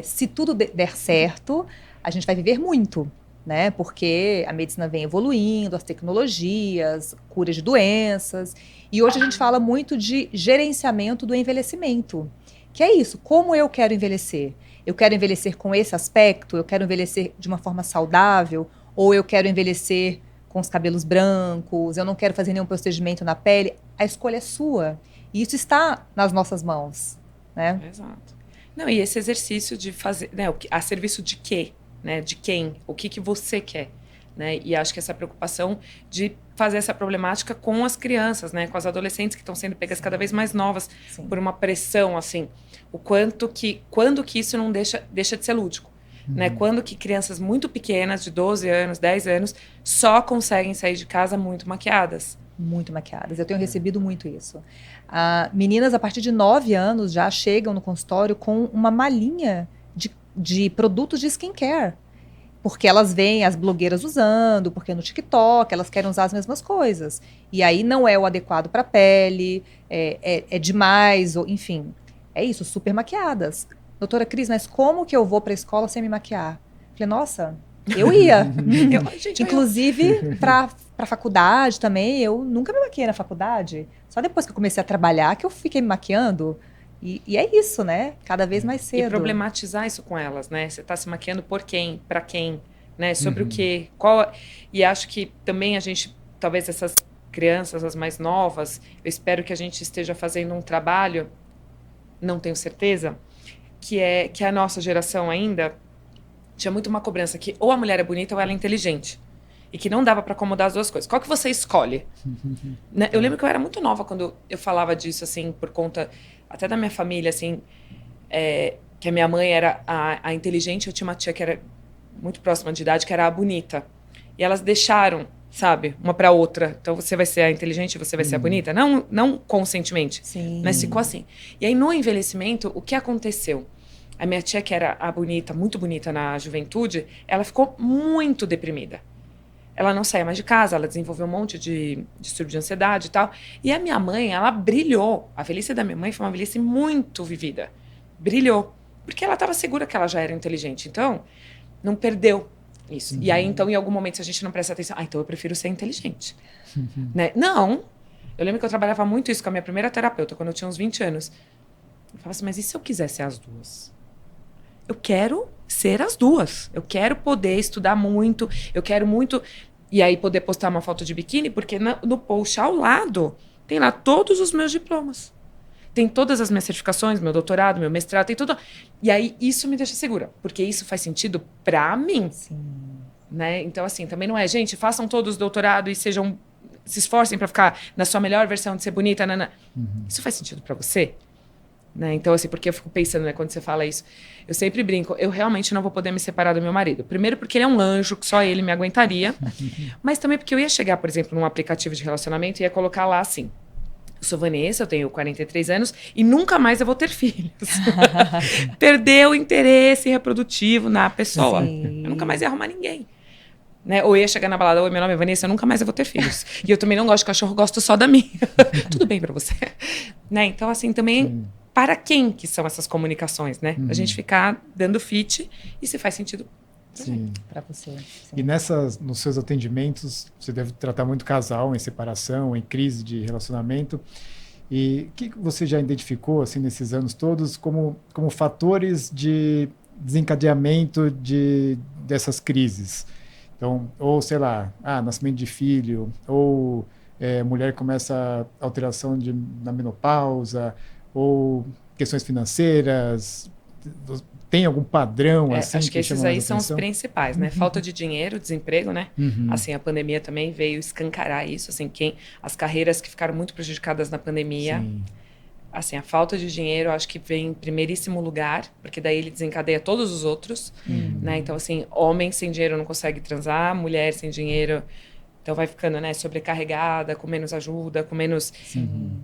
se tudo der certo, a gente vai viver muito, né? Porque a medicina vem evoluindo, as tecnologias, curas de doenças. E hoje a gente fala muito de gerenciamento do envelhecimento. Que é isso, como eu quero envelhecer? Eu quero envelhecer com esse aspecto? Eu quero envelhecer de uma forma saudável? Ou eu quero envelhecer com os cabelos brancos? Eu não quero fazer nenhum procedimento na pele? A escolha é sua. E isso está nas nossas mãos, né? Exato. Não, e esse exercício de fazer, né, a serviço de quê? Né, de quem? O que você quer? Né? E acho que essa preocupação de fazer essa problemática com as crianças, né, com as adolescentes que estão sendo pegas cada vez mais novas. Sim. Por uma pressão, assim. O quando que isso não deixa de ser lúdico. Né? Quando que crianças muito pequenas, de 12 anos, 10 anos, só conseguem sair de casa muito maquiadas. Muito maquiadas. Eu tenho recebido muito isso. Meninas a partir de 9 anos já chegam no consultório com uma malinha de produtos de skincare. Porque elas veem as blogueiras usando, porque no TikTok elas querem usar as mesmas coisas. E aí não é o adequado para a pele, é demais, ou, enfim. É isso, super maquiadas. Doutora Cris, mas como que eu vou para a escola sem me maquiar? Falei, nossa, eu ia. Inclusive, para a faculdade também, eu nunca me maquiei na faculdade. Só depois que eu comecei a trabalhar que eu fiquei me maquiando. E é isso, né? Cada vez mais cedo. E problematizar isso com elas, né? Você está se maquiando por quem? Para quem? Né? Sobre o quê? Qual... E acho que também a gente, talvez essas crianças, as mais novas, eu espero que a gente esteja fazendo um trabalho, não tenho certeza, que a nossa geração ainda tinha muito uma cobrança que ou a mulher é bonita ou ela é inteligente. E que não dava para acomodar as duas coisas. Qual que você escolhe? Né? Eu lembro que eu era muito nova quando eu falava disso, assim, por conta até da minha família, assim, que a minha mãe era a inteligente, eu tinha uma tia que era muito próxima de idade, que era a bonita. E elas deixaram, sabe, uma para outra. Então você vai ser a inteligente, você vai ser a bonita. Não conscientemente, Sim. Mas ficou assim. E aí no envelhecimento, o que aconteceu? A minha tia, que era a bonita, muito bonita na juventude, ela ficou muito deprimida. Ela não saía mais de casa, ela desenvolveu um monte de distúrbio de ansiedade e tal. E a minha mãe, ela brilhou. A velhice da minha mãe foi uma velhice muito vivida. Brilhou. Porque ela estava segura que ela já era inteligente. Então, não perdeu isso. E aí, então, em algum momento, se a gente não presta atenção, então eu prefiro ser inteligente. Né? Não. Eu lembro que eu trabalhava muito isso com a minha primeira terapeuta, quando eu tinha uns 20 anos. Eu falava assim, mas e se eu quiser ser as duas? Eu quero ser as duas. Eu quero poder estudar muito, eu quero muito... E aí poder postar uma foto de biquíni, porque no post ao lado tem lá todos os meus diplomas. tem todas as minhas certificações, meu doutorado, meu mestrado, tem tudo. E aí isso me deixa segura, porque isso faz sentido pra mim. Sim. Né? Então, assim, também não é, gente, façam todos doutorado e se esforcem pra ficar na sua melhor versão de ser bonita. Isso faz sentido pra você? Né? Então, assim, porque eu fico pensando, né, quando você fala isso, eu sempre brinco, eu realmente não vou poder me separar do meu marido. Primeiro porque ele é um anjo, que só ele me aguentaria, mas também porque eu ia chegar, por exemplo, num aplicativo de relacionamento e ia colocar lá assim, eu sou Vanessa, eu tenho 43 anos e nunca mais eu vou ter filhos. Perdeu o interesse reprodutivo na pessoa. Sim. Eu nunca mais ia arrumar ninguém. Né? Ou ia chegar na balada, oi, meu nome é Vanessa, eu nunca mais vou ter filhos. E eu também não gosto de cachorro, gosto só da minha. Tudo bem pra você. Né? Então, assim, também... Sim. Para quem que são essas comunicações, né? A gente ficar dando fit e se faz sentido. Sim. Para você. Sim. E nos seus atendimentos, você deve tratar muito casal em separação, em crise de relacionamento. E o que você já identificou, assim, nesses anos todos, como fatores de desencadeamento dessas crises? Então, ou, sei lá, nascimento de filho, ou mulher começa alteração na menopausa, ou questões financeiras. Tem algum padrão, assim, acho que esses chama mais aí são os atenção? principais, né? Falta de dinheiro, desemprego, né? Assim, a pandemia também veio escancarar isso, assim, as carreiras que ficaram muito prejudicadas na pandemia, Sim. assim, a falta de dinheiro, acho que vem em primeiríssimo lugar, porque daí ele desencadeia todos os outros, né? Então, assim, homem sem dinheiro não consegue transar, mulher sem dinheiro, então vai ficando, né, sobrecarregada, com menos ajuda, com menos...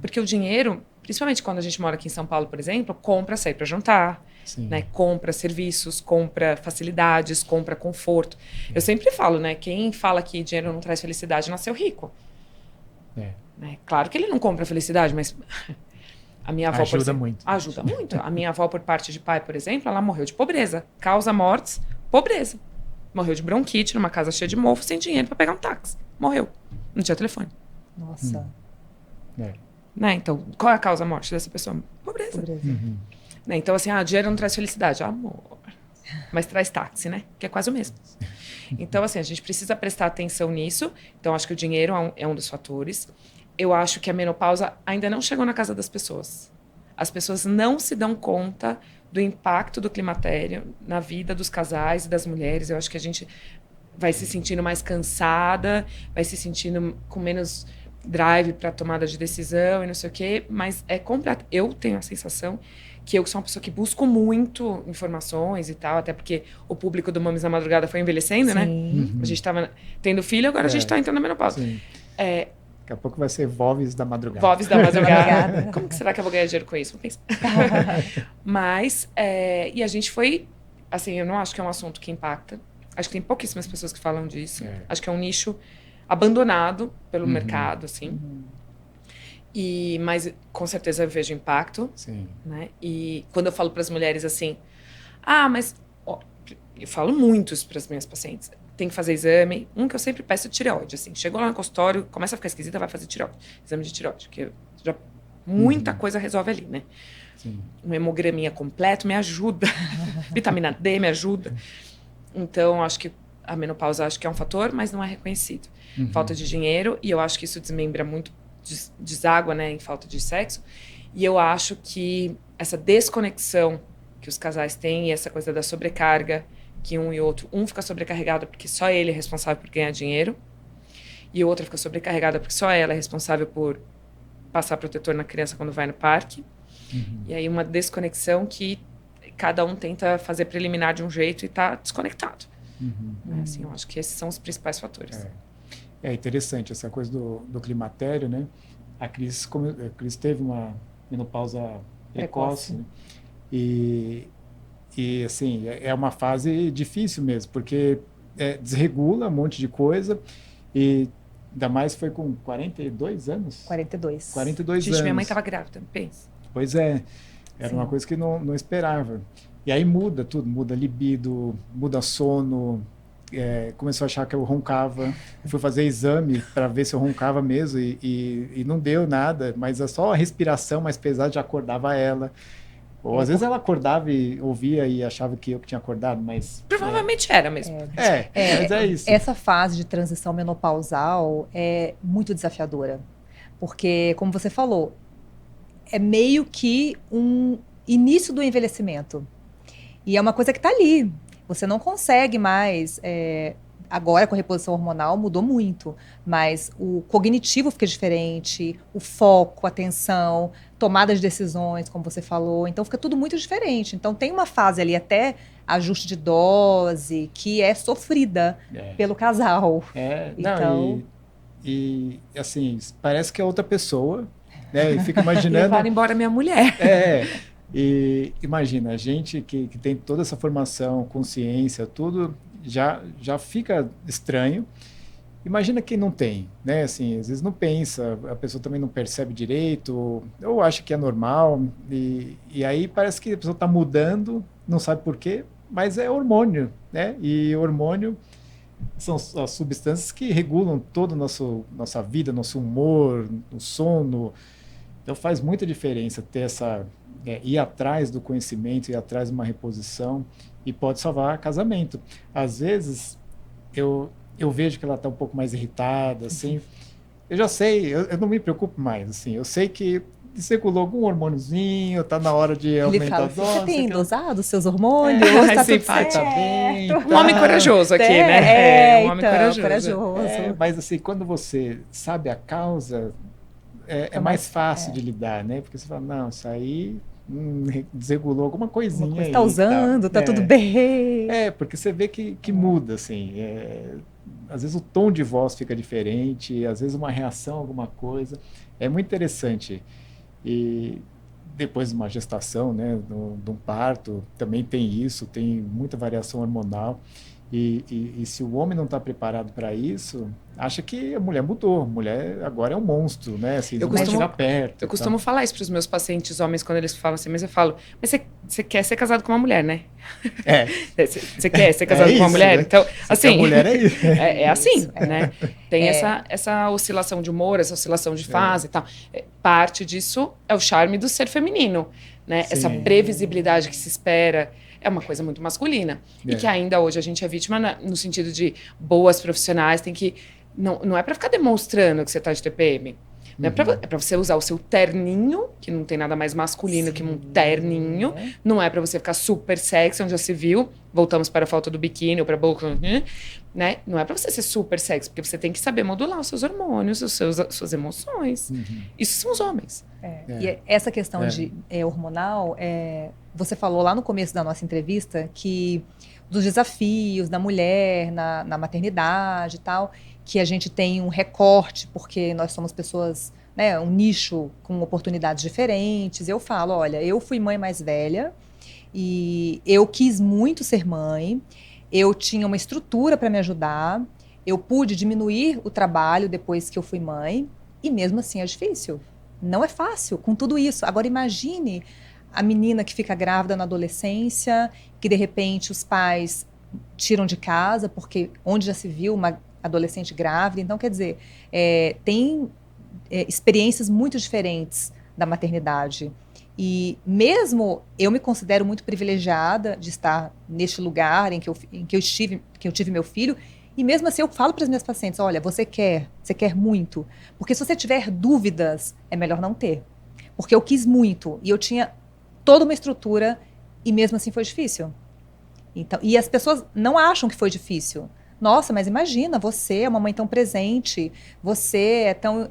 Porque o dinheiro, principalmente quando a gente mora aqui em São Paulo, por exemplo, compra sair para jantar, né? Compra serviços, compra facilidades, compra conforto. Eu sempre falo, né? Quem fala que dinheiro não traz felicidade nasceu rico. Né? Claro que ele não compra felicidade, mas a minha avó, por exemplo, muito. Ajuda muito. A minha avó, por parte de pai, por exemplo, ela morreu de pobreza. Causa mortes, pobreza. Morreu de bronquite, numa casa cheia de mofo, sem dinheiro para pegar um táxi. Morreu. Não tinha telefone. Nossa. Né? Então, qual é a causa da morte dessa pessoa? Pobreza. Né? Então, assim, dinheiro não traz felicidade. Amor. Mas traz táxi, né? Que é quase o mesmo. Então, assim, a gente precisa prestar atenção nisso. Então, acho que o dinheiro é um dos fatores. Eu acho que a menopausa ainda não chegou na casa das pessoas. As pessoas não se dão conta do impacto do climatério na vida dos casais e das mulheres. Eu acho que a gente vai se sentindo mais cansada, vai se sentindo com menos drive para tomada de decisão e não sei o quê, mas é completo. Eu tenho a sensação que eu sou uma pessoa que busco muito informações e tal, até porque o público do Mames na Madrugada foi envelhecendo, né? A gente estava tendo filho, agora a gente está entrando na menopausa. Daqui a pouco vai ser Voves da Madrugada. Voves da Madrugada. Como que será que eu vou ganhar dinheiro com isso? Vou pensar. Mas, e a gente foi, assim, eu não acho que é um assunto que impacta. Acho que tem pouquíssimas pessoas que falam disso. Acho que é um nicho abandonado pelo mercado, assim. Mas, com certeza, eu vejo impacto. Né? E quando eu falo para as mulheres assim, mas... eu falo muito isso para as minhas pacientes. Tem que fazer exame. Que eu sempre peço tireoide, assim. Chegou lá no consultório, começa a ficar esquisita, vai fazer tireoide. Exame de tireoide, porque muita coisa resolve ali, né? Uma hemograminha completo me ajuda. Vitamina D me ajuda. Então, acho que a menopausa acho que é um fator, mas não é reconhecido. Falta de dinheiro, e eu acho que isso desmembra muito, deságua, né, em falta de sexo. E eu acho que essa desconexão que os casais têm, e essa coisa da sobrecarga, que um e outro, fica sobrecarregado porque só ele é responsável por ganhar dinheiro, e o outro fica sobrecarregada porque só ela é responsável por passar protetor na criança quando vai no parque. E aí uma desconexão que cada um tenta fazer preliminar de um jeito e está desconectado. Assim, eu acho que esses são os principais fatores. É interessante essa coisa do climatério, né? A Cris teve uma menopausa precoce, né? E assim, é uma fase difícil mesmo, porque desregula um monte de coisa, e ainda mais foi com 42 anos? 42. 42 Gente, anos. minha mãe estava grávida, pensa. Pois é, era uma coisa que não esperava. E aí muda tudo, muda libido, muda sono, começou a achar que eu roncava. Eu fui fazer exame para ver se eu roncava mesmo e não deu nada, mas só a respiração mais pesada já acordava ela. Ou às vezes ela acordava e ouvia e achava que eu que tinha acordado, mas... Provavelmente era mesmo. Mas é isso. Essa fase de transição menopausal é muito desafiadora. Porque, como você falou, é meio que um início do envelhecimento. E é uma coisa que está ali. Você não consegue mais... agora, com a reposição hormonal, mudou muito. Mas o cognitivo fica diferente, o foco, a atenção, tomada de decisões, como você falou. Então, fica tudo muito diferente. Então, tem uma fase ali, até ajuste de dose, que é sofrida pelo casal. Então... E, assim, parece que é outra pessoa, né? E fica imaginando... Levar embora minha mulher. E imagina, a gente que tem toda essa formação, consciência, tudo, já fica estranho. Imagina quem não tem, né? Assim, às vezes não pensa, a pessoa também não percebe direito, ou acha que é normal, e aí parece que a pessoa está mudando, não sabe por quê, mas é hormônio, né? E hormônio são as substâncias que regulam toda a nossa vida, nosso humor, o sono. Então faz muita diferença ter ir atrás do conhecimento, ir atrás de uma reposição, e pode salvar casamento. Às vezes eu vejo que ela está um pouco mais irritada, assim. Eu já sei, eu não me preocupo mais, assim. Eu sei que desregulou algum hormôniozinho, tá na hora de aumentar a dose. Você tem dosado os seus hormônios? Tá tudo certo. Tá bem. Um homem corajoso aqui, né? Um homem corajoso. Mas assim, quando você sabe a causa, é mais fácil de lidar, né? Porque você fala, não, isso aí desregulou alguma coisinha aí. Tá usando, tá tudo bem. Porque você vê que muda, assim. Às vezes o tom de voz fica diferente, às vezes uma reação a alguma coisa. É muito interessante. E depois de uma gestação, né, de um parto, também tem isso, tem muita variação hormonal. E se o homem não está preparado para isso, acha que a mulher mudou. A mulher agora é um monstro, né? Assim, não vai chegar perto. Eu costumo falar isso para os meus pacientes homens quando eles falam assim, mas eu falo, mas você quer ser casado com uma mulher, né? Você quer ser casado com uma mulher? Né? Então, assim, a mulher é isso. É assim, né? Tem essa oscilação de humor, essa oscilação de fase e tal. Parte disso é o charme do ser feminino, né? Sim. Essa previsibilidade que se espera. É uma coisa muito masculina. E que ainda hoje a gente é vítima no sentido de boas profissionais, tem que... Não é para ficar demonstrando que você tá de TPM. Não é para você usar o seu terninho, que não tem nada mais masculino que um terninho. Não é para você ficar super sexy, onde já se viu. Voltamos para a falta do biquíni ou para a boca, né? Não é para você ser super sexy, porque você tem que saber modular os seus hormônios, suas emoções. Isso são os homens. E essa questão de hormonal, você falou lá no começo da nossa entrevista que dos desafios da mulher na maternidade e tal, que a gente tem um recorte, porque nós somos pessoas, né, um nicho com oportunidades diferentes. Eu falo, olha, eu fui mãe mais velha e eu quis muito ser mãe, eu tinha uma estrutura para me ajudar, eu pude diminuir o trabalho depois que eu fui mãe, e mesmo assim é difícil. Não é fácil com tudo isso. Agora imagine a menina que fica grávida na adolescência, que de repente os pais tiram de casa, porque onde já se viu uma adolescente grávida. Então, quer dizer, tem experiências muito diferentes da maternidade. E mesmo eu me considero muito privilegiada de estar neste lugar em que eu tive meu filho, e mesmo assim eu falo para as minhas pacientes, olha, você quer muito, porque se você tiver dúvidas, é melhor não ter. Porque eu quis muito, e eu tinha toda uma estrutura, e mesmo assim foi difícil. Então, e as pessoas não acham que foi difícil. Nossa, mas imagina, você é uma mãe tão presente, você é tão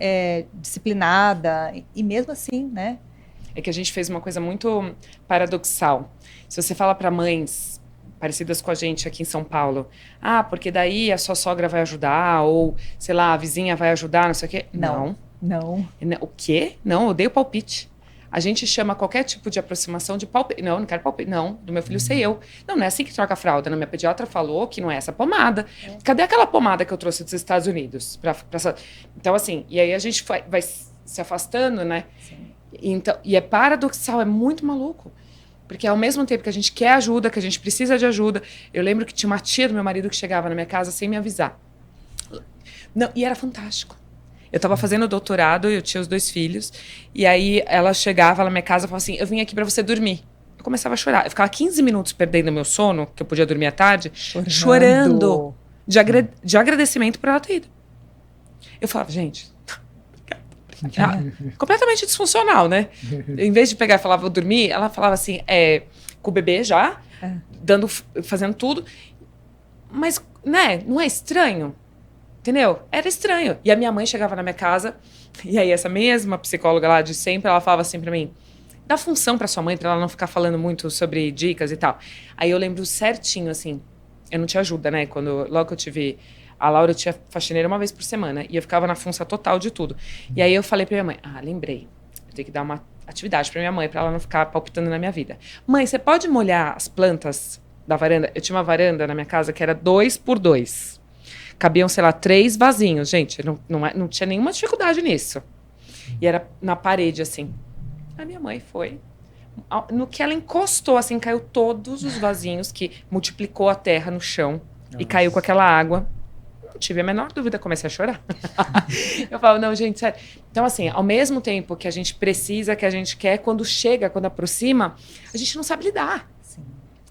disciplinada, e mesmo assim, né? É que a gente fez uma coisa muito paradoxal. Se você fala para mães parecidas com a gente aqui em São Paulo, porque daí a sua sogra vai ajudar, ou, sei lá, a vizinha vai ajudar, não sei o quê. Não. O quê? Não, eu odeio palpite. A gente chama qualquer tipo de aproximação de palpite. Não quero palpite. Não, do meu filho sei eu. Não é assim que troca a fralda. Minha pediatra falou que não é essa pomada. Cadê aquela pomada que eu trouxe dos Estados Unidos? Então, assim, e aí a gente vai se afastando, né? Sim. Então, e é paradoxal, é muito maluco. Porque ao mesmo tempo que a gente quer ajuda, que a gente precisa de ajuda, eu lembro que tinha uma tia do meu marido que chegava na minha casa sem me avisar. Não, e era fantástico. Eu estava fazendo doutorado, eu tinha os 2 filhos, e aí ela chegava na minha casa e falava assim, eu vim aqui para você dormir. Eu começava a chorar. Eu ficava 15 minutos perdendo meu sono, que eu podia dormir à tarde, chorando de agradecimento por ela ter ido. Eu falava, gente, Completamente disfuncional, né? Em vez de pegar e falar, vou dormir, ela falava assim, com o bebê já, fazendo tudo. Mas, né, não é estranho? Entendeu? Era estranho. E a minha mãe chegava na minha casa, e aí essa mesma psicóloga lá de sempre, ela falava assim pra mim, dá função pra sua mãe, pra ela não ficar falando muito sobre dicas e tal. Aí eu lembro certinho, assim, eu não tinha ajuda, né? Logo que eu tive a Laura, eu tinha faxineira uma vez por semana, e eu ficava na função total de tudo. E aí eu falei pra minha mãe, lembrei, eu tenho que dar uma atividade pra minha mãe, pra ela não ficar palpitando na minha vida. Mãe, você pode molhar as plantas da varanda? Eu tinha uma varanda na minha casa que era 2x2. Cabiam, sei lá, 3 vasinhos. Gente, não tinha nenhuma dificuldade nisso. E era na parede, assim. A minha mãe foi. No que ela encostou, assim, caiu todos os vasinhos, que multiplicou a terra no chão. Nossa. E caiu com aquela água. Não tive a menor dúvida, comecei a chorar. Eu falo, não, gente, sério. Então, assim, ao mesmo tempo que a gente precisa, que a gente quer, quando chega, quando aproxima, a gente não sabe lidar.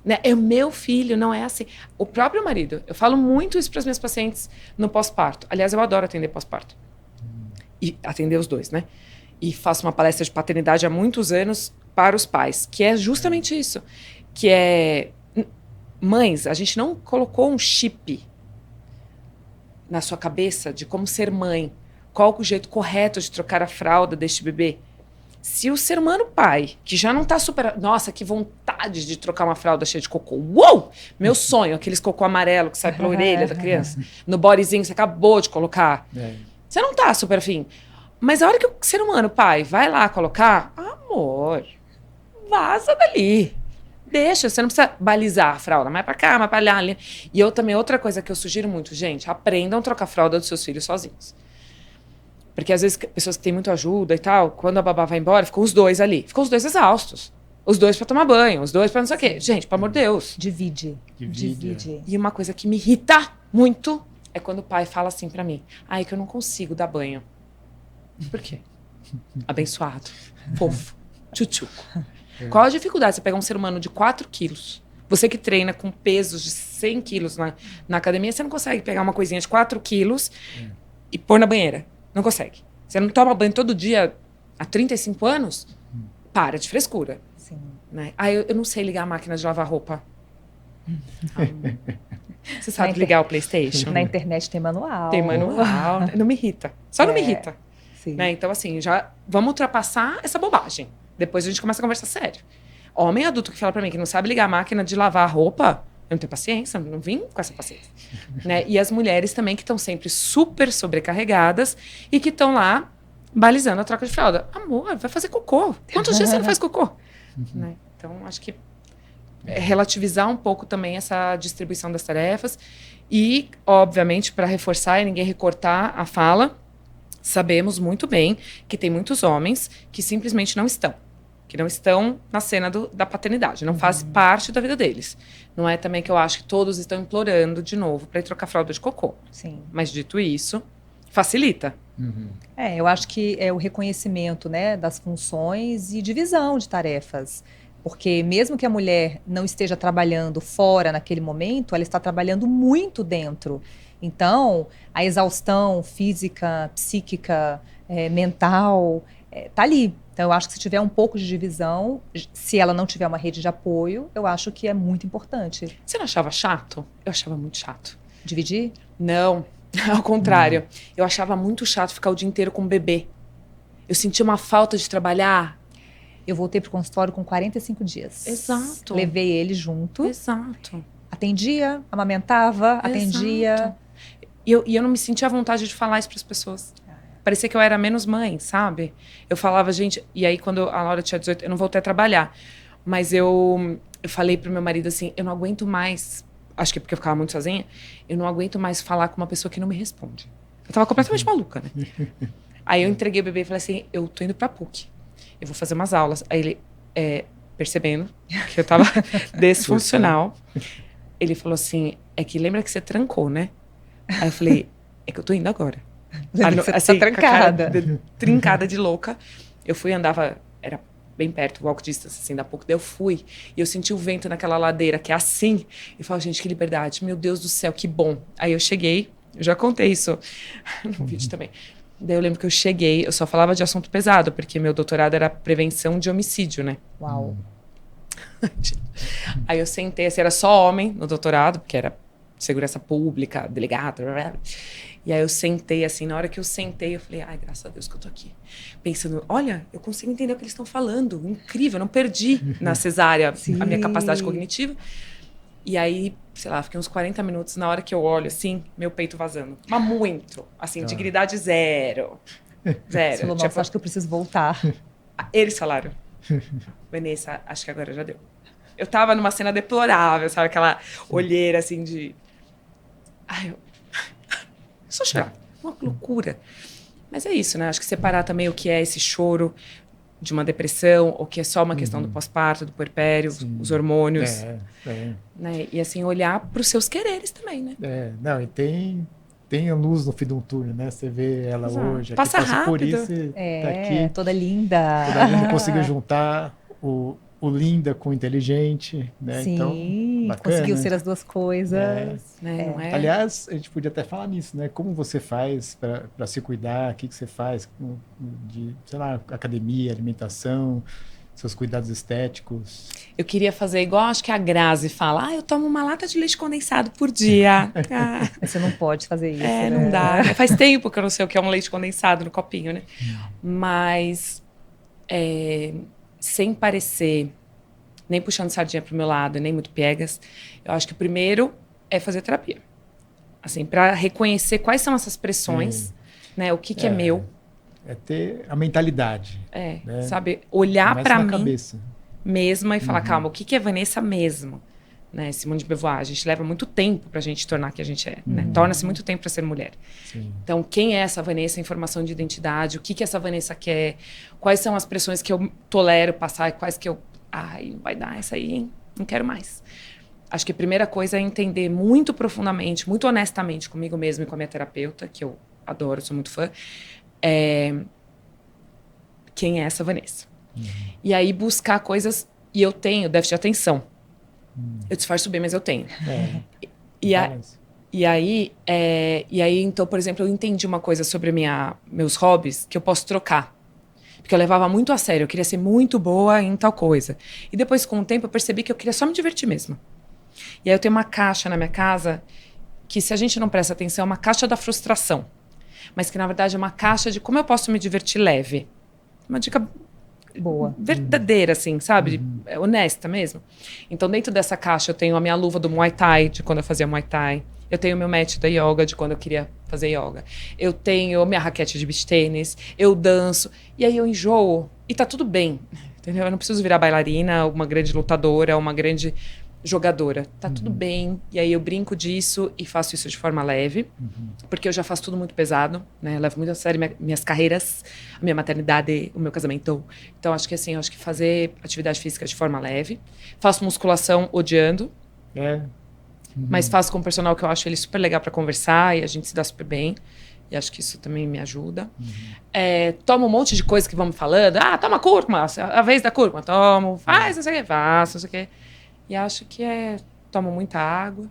Né? O meu filho não é assim. O próprio marido, eu falo muito isso para as minhas pacientes no pós-parto. Aliás, eu adoro atender pós-parto. E atender os dois, né? E faço uma palestra de paternidade há muitos anos para os pais, que é justamente isso. Que é... Mães, a gente não colocou um chip na sua cabeça de como ser mãe. Qual o jeito correto de trocar a fralda deste bebê. Se o ser humano pai, que já não tá super... Nossa, que vontade de trocar uma fralda cheia de cocô. Uou! Meu sonho, aqueles cocô amarelo que sai pela orelha da criança. No bodyzinho que você acabou de colocar. Você não tá super afim. Mas a hora que o ser humano pai vai lá colocar... Amor, vaza dali. Deixa, você não precisa balizar a fralda. Mais pra cá, mais pra lá. Ali. E eu também, outra coisa que eu sugiro muito, gente, aprendam a trocar a fralda dos seus filhos sozinhos. Porque às vezes pessoas que têm muito ajuda e tal, quando a babá vai embora, ficam os dois ali. Ficam os dois exaustos. Os dois pra tomar banho, os dois pra não sei o quê. Gente, pelo amor de Deus. Divide. E uma coisa que me irrita muito é quando o pai fala assim pra mim. Que eu não consigo dar banho. Por quê? Abençoado. Fofo. Tchutchuco. Qual a dificuldade de você pegar um ser humano de 4 quilos? Você que treina com pesos de 100 quilos na academia, você não consegue pegar uma coisinha de 4 quilos e pôr na banheira. Não consegue. Você não toma banho todo dia há 35 anos? Para de frescura. Sim. Né? Eu não sei ligar a máquina de lavar roupa. Você sabe ligar o PlayStation? Na internet tem manual. Tem manual. Não me irrita. Só não me irrita. Né? Então, assim, já vamos ultrapassar essa bobagem. Depois a gente começa a conversar sério. Homem adulto que fala pra mim que não sabe ligar a máquina de lavar a roupa, eu não tenho paciência, não vim com essa paciência. Né? E as mulheres também que estão sempre super sobrecarregadas e que estão lá balizando a troca de fralda. Amor, vai fazer cocô. Quantos dias você não faz cocô? Né? Então, acho que relativizar um pouco também essa distribuição das tarefas e, obviamente, para reforçar e ninguém recortar a fala, sabemos muito bem que tem muitos homens que simplesmente não estão. Que não estão na cena da paternidade, não faz parte da vida deles. Não é também que eu acho que todos estão implorando de novo para ir trocar fralda de cocô. Sim. Mas dito isso, facilita. Eu acho que é o reconhecimento, né, das funções e divisão de tarefas. Porque mesmo que a mulher não esteja trabalhando fora naquele momento, ela está trabalhando muito dentro. Então, a exaustão física, psíquica, mental, tá ali. Então, eu acho que se tiver um pouco de divisão, se ela não tiver uma rede de apoio, eu acho que é muito importante. Você não achava chato? Eu achava muito chato. Dividir? Não, ao contrário. Eu achava muito chato ficar o dia inteiro com o bebê. Eu sentia uma falta de trabalhar. Eu voltei pro consultório com 45 dias. Exato. Levei ele junto. Exato. Atendia, amamentava, atendia. E eu não me sentia à vontade de falar isso para as pessoas. Parecia que eu era menos mãe, sabe? Eu falava, gente... E aí, quando a Laura tinha 18, eu não voltei a trabalhar. Mas eu falei pro meu marido assim, eu não aguento mais... Acho que é porque eu ficava muito sozinha. Eu não aguento mais falar com uma pessoa que não me responde. Eu tava completamente maluca, né? Aí eu entreguei o bebê e falei assim, eu tô indo pra PUC. Eu vou fazer umas aulas. Aí ele, percebendo que eu tava desfuncional, ele falou assim, é que lembra que você trancou, né? Aí eu falei, é que eu tô indo agora. Você assim, tá trancada. Trincada de louca. Eu fui, andava, era bem perto, walk distance, assim, da pouco. Daí eu fui, e eu senti o vento naquela ladeira, que é assim. E falei, gente, que liberdade. Meu Deus do céu, que bom. Aí eu cheguei, eu já contei isso no vídeo também. Daí eu lembro que eu cheguei, eu só falava de assunto pesado, porque meu doutorado era prevenção de homicídio, né? Uau. Aí eu sentei, assim, era só homem no doutorado, porque era segurança pública, delegado, blá, blá, blá. E aí eu sentei, assim, na hora que eu sentei, eu falei, ai, graças a Deus que eu tô aqui. Pensando, olha, eu consigo entender o que eles estão falando, incrível, eu não perdi na cesárea a minha capacidade cognitiva. E aí, sei lá, fiquei uns 40 minutos, na hora que eu olho, assim, meu peito vazando. Mas muito, assim, dignidade zero. Zero. Falou, nossa, acho que eu preciso voltar. Eles falaram, Vanessa, acho que agora já deu. Eu tava numa cena deplorável, sabe? Aquela olheira, assim, de... Ai, eu... Só chorar. Uma loucura. Mas é isso, né? Acho que separar também o que é esse choro de uma depressão, ou que é só uma questão do pós-parto, do puerpério, os hormônios. Né? E, assim, olhar para os seus quereres também, né? Não, e tem a luz no fim de um túnel, né? Você vê ela hoje, passa rápido. Por isso e tá aqui. Toda linda. Toda linda, conseguiu juntar o linda com o inteligente, né? Sim, então, bacana, conseguiu ser as duas coisas. Não é? Aliás, a gente podia até falar nisso, né? Como você faz para se cuidar, o que você faz de, sei lá, academia, alimentação, seus cuidados estéticos. Eu queria fazer igual, acho que a Grazi fala, eu tomo uma lata de leite condensado por dia. Mas você não pode fazer isso. Não dá. Faz tempo que eu não sei o que é um leite condensado no copinho, né? Mas, sem parecer nem puxando sardinha pro meu lado, nem muito piegas, eu acho que o primeiro é fazer terapia. Assim, para reconhecer quais são essas pressões, né? O que é meu. É ter a mentalidade. Né? Sabe? Olhar para mim cabeça mesma e falar, calma, o que é Vanessa mesmo? Né? Simone de Beauvoir, a gente leva muito tempo pra gente tornar quem a gente é. Né? Torna-se muito tempo para ser mulher. Sim. Então, quem é essa Vanessa? Informação de identidade, o que essa Vanessa quer? Quais são as pressões que eu tolero passar e quais que eu... Ai, não vai dar essa aí, hein? Não quero mais. Acho que a primeira coisa é entender muito profundamente, muito honestamente comigo mesma e com a minha terapeuta, que eu adoro, sou muito fã, quem é essa Vanessa. E aí buscar coisas... E eu tenho déficit de atenção. Eu disfarço bem, mas eu tenho. E aí, então, por exemplo, eu entendi uma coisa sobre meus hobbies que eu posso trocar. Porque eu levava muito a sério, eu queria ser muito boa em tal coisa. E depois, com o tempo, eu percebi que eu queria só me divertir mesmo. E aí eu tenho uma caixa na minha casa que, se a gente não presta atenção, é uma caixa da frustração. Mas que, na verdade, é uma caixa de como eu posso me divertir leve. Uma dica boa, verdadeira, assim, sabe? Honesta mesmo. Então, dentro dessa caixa, eu tenho a minha luva do Muay Thai, de quando eu fazia Muay Thai. Eu tenho o meu mat da yoga, de quando eu queria fazer yoga. Eu tenho minha raquete de beach tênis. Eu danço. E aí eu enjoo. E tá tudo bem. Entendeu? Eu não preciso virar bailarina, uma grande lutadora, uma grande jogadora. Tá tudo bem. E aí eu brinco disso e faço isso de forma leve. Porque eu já faço tudo muito pesado, né? Eu levo muito a sério minhas carreiras, a minha maternidade, o meu casamento. Então, acho que assim, eu acho que fazer atividade física de forma leve. Faço musculação odiando. Mas faço com um personal que eu acho ele super legal para conversar e a gente se dá super bem. E acho que isso também me ajuda. Tomo um monte de coisa que vão me falando. Toma cúrcuma, a vez da cúrcuma. Tomo, faz, não sei o que, faço, não sei o que. E acho que tomo muita água.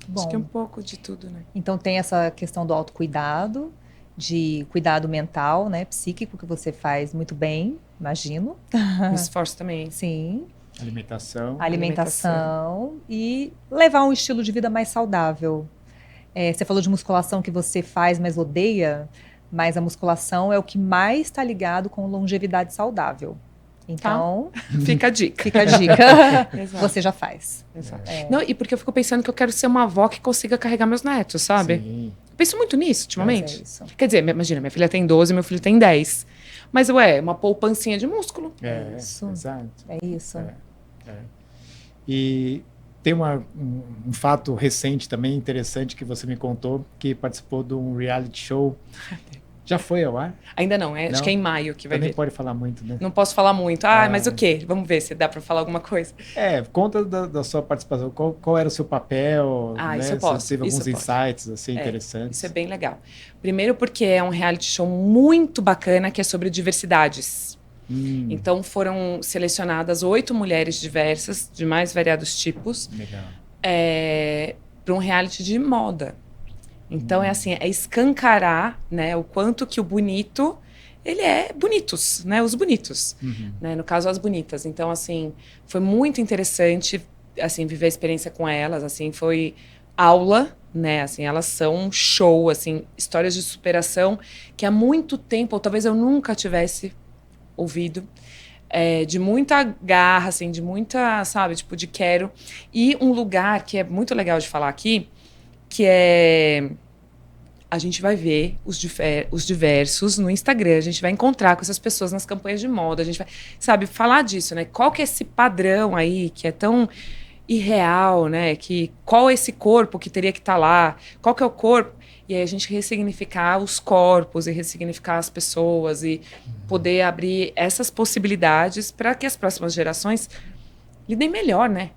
Bom, acho que é um pouco de tudo, né? Então tem essa questão do autocuidado, de cuidado mental, né, psíquico, que você faz muito bem, imagino. Me esforço também. Sim. Alimentação. E levar um estilo de vida mais saudável. Você falou de musculação que você faz, mas odeia, mas a musculação é o que mais está ligado com longevidade saudável. Então, fica a dica. Fica a dica. Exato. Você já faz. Exato. Não, e porque eu fico pensando que eu quero ser uma avó que consiga carregar meus netos, sabe? Sim. Eu penso muito nisso ultimamente. Isso. Quer dizer, imagina, minha filha tem 12, meu filho tem 10. Mas, uma poupancinha de músculo. Isso. Exato. É isso. E tem um fato recente também, interessante, que você me contou, que participou de um reality show. Já foi ao ar? Ainda não, acho que é em maio que vai nem vir. pode falar muito, né? Não posso falar muito. Mas o quê? Vamos ver se dá pra falar alguma coisa. Conta da sua participação. Qual era o seu papel? Né? Isso eu posso. Você teve alguns insights assim, interessantes. Isso é bem legal. Primeiro porque é um reality show muito bacana que é sobre diversidades. Então foram selecionadas 8 mulheres diversas, de mais variados tipos. Legal. Para um reality de moda. Então é assim, é escancarar, né, o quanto que o bonito, ele é bonitos, né, os bonitos, né, no caso as bonitas. Então assim, foi muito interessante, assim, viver a experiência com elas, assim, foi aula, né, assim, elas são um show, assim, histórias de superação que há muito tempo, ou talvez eu nunca tivesse ouvido, de muita garra, assim, de muita, sabe, tipo, de quero. E um lugar que é muito legal de falar aqui, que é... A gente vai ver os diversos no Instagram, a gente vai encontrar com essas pessoas nas campanhas de moda, a gente vai, sabe, falar disso, né? Qual que é esse padrão aí que é tão irreal, né? Qual é esse corpo que teria que estar lá? Qual que é o corpo? E aí a gente ressignificar os corpos e ressignificar as pessoas e poder abrir essas possibilidades para que as próximas gerações lidem melhor, né?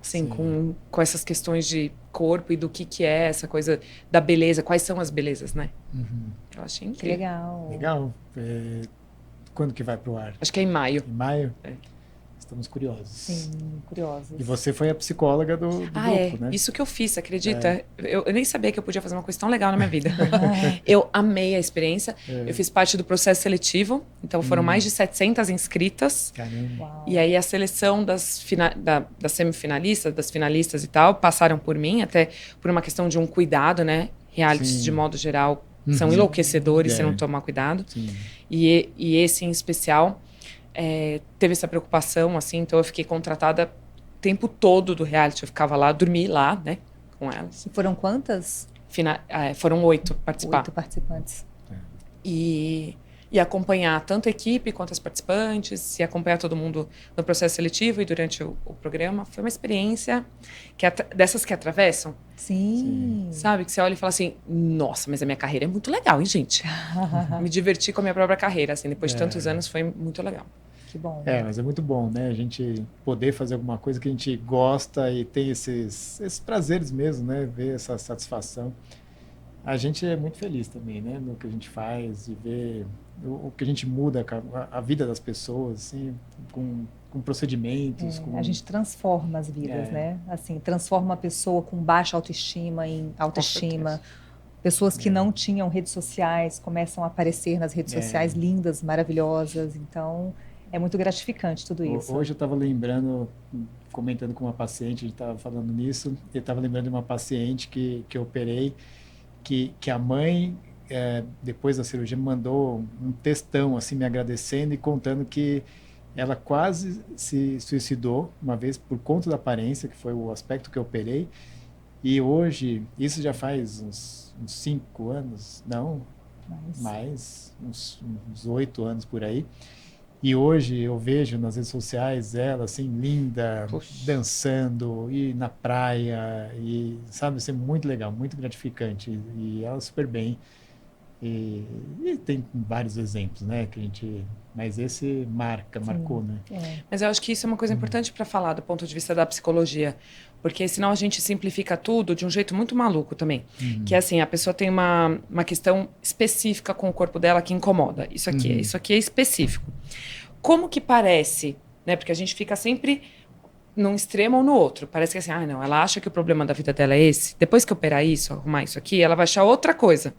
Assim, com essas questões de corpo e do que é essa coisa da beleza, quais são as belezas, né? Eu achei Que incrível. legal. Legal. Quando que vai pro ar? Acho que é em maio. Em maio? É. Estamos curiosos. Sim, curiosos. E você foi a psicóloga do grupo, né? Isso que eu fiz, acredita? Eu nem sabia que eu podia fazer uma coisa tão legal na minha vida. Eu amei a experiência. Eu fiz parte do processo seletivo, então foram mais de 700 inscritas. Caramba. Uau. E aí a seleção das semifinalistas, das finalistas e tal, passaram por mim, até por uma questão de um cuidado, né? Realities, Sim. de modo geral, são enlouquecedores se não tomar cuidado. Sim. E esse em especial teve essa preocupação, assim, então eu fiquei contratada o tempo todo do reality. Eu ficava lá, dormi lá, né, com elas. E foram quantas? Foram 8 participar. 8 participantes. E acompanhar tanto a equipe quanto as participantes, e acompanhar todo mundo no processo seletivo e durante o programa. Foi uma experiência dessas que atravessam. Sim. Sabe? Que você olha e fala assim, nossa, mas a minha carreira é muito legal, hein, gente? Me diverti com a minha própria carreira, assim, depois de tantos anos, foi muito legal. Que bom. Mas é muito bom, né? A gente poder fazer alguma coisa que a gente gosta e tem esses prazeres mesmo, né? Ver essa satisfação. A gente é muito feliz também, né? No que a gente faz e ver o que a gente muda a vida das pessoas, assim, com procedimentos. A gente transforma as vidas, né? Assim, transforma a pessoa com baixa autoestima em autoestima. Pessoas que não tinham redes sociais começam a aparecer nas redes sociais lindas, maravilhosas. Então, é muito gratificante tudo isso. Hoje eu estava lembrando, comentando com uma paciente, a gente estava falando nisso, eu estava lembrando de uma paciente que eu operei, que a mãe, depois da cirurgia, me mandou um textão, assim, me agradecendo e contando que ela quase se suicidou uma vez por conta da aparência, que foi o aspecto que eu operei. E hoje, isso já faz uns 5 anos, não, mais uns 8 anos por aí. E hoje eu vejo nas redes sociais ela, assim, linda, dançando, e na praia, e, sabe, isso é muito legal, muito gratificante, e ela super bem. E tem vários exemplos, né, que a gente... Mas esse marcou, né? Mas eu acho que isso é uma coisa importante para falar do ponto de vista da psicologia, porque senão a gente simplifica tudo de um jeito muito maluco também. Que é assim, a pessoa tem uma questão específica com o corpo dela que incomoda. Isso aqui é específico. Como que parece, né? Porque a gente fica sempre num extremo ou no outro. Parece que assim, não, ela acha que o problema da vida dela é esse. Depois que operar isso, arrumar isso aqui, ela vai achar outra coisa.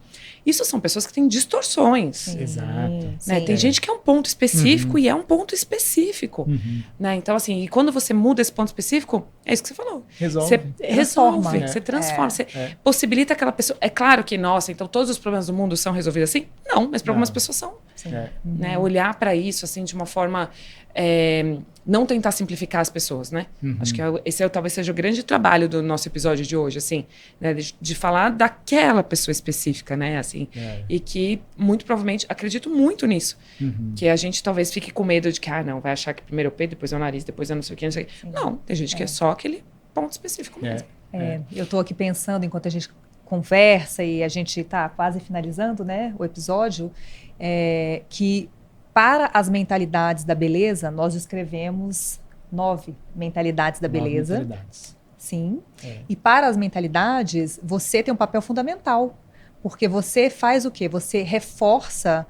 Isso são pessoas que têm distorções. Sim. Exato. Né? Tem gente que é um ponto específico e é um ponto específico. Né? Então, assim, e quando você muda esse ponto específico, é isso que você falou. Resolve. Você Transforma, resolve, né? você transforma, você possibilita aquela pessoa. É claro que, nossa, então todos os problemas do mundo são resolvidos assim? Não, mas para algumas pessoas são. Né? Olhar para isso, assim, de uma forma... não tentar simplificar as pessoas, né? Acho que esse talvez seja o grande trabalho do nosso episódio de hoje, assim, né? De falar daquela pessoa específica, né? Assim, e que, muito provavelmente, acredito muito nisso, que a gente talvez fique com medo de que, não, vai achar que primeiro é o peito, depois é o nariz, depois é não sei o que, não sei o que. Não, tem gente que é só aquele ponto específico mesmo. Eu estou aqui pensando, enquanto a gente conversa e a gente está quase finalizando, né, o episódio, que para as mentalidades da beleza, nós descrevemos 9 mentalidades da beleza. 9 mentalidades. Sim. E para as mentalidades, você tem um papel fundamental. Porque você faz o quê? Você reforça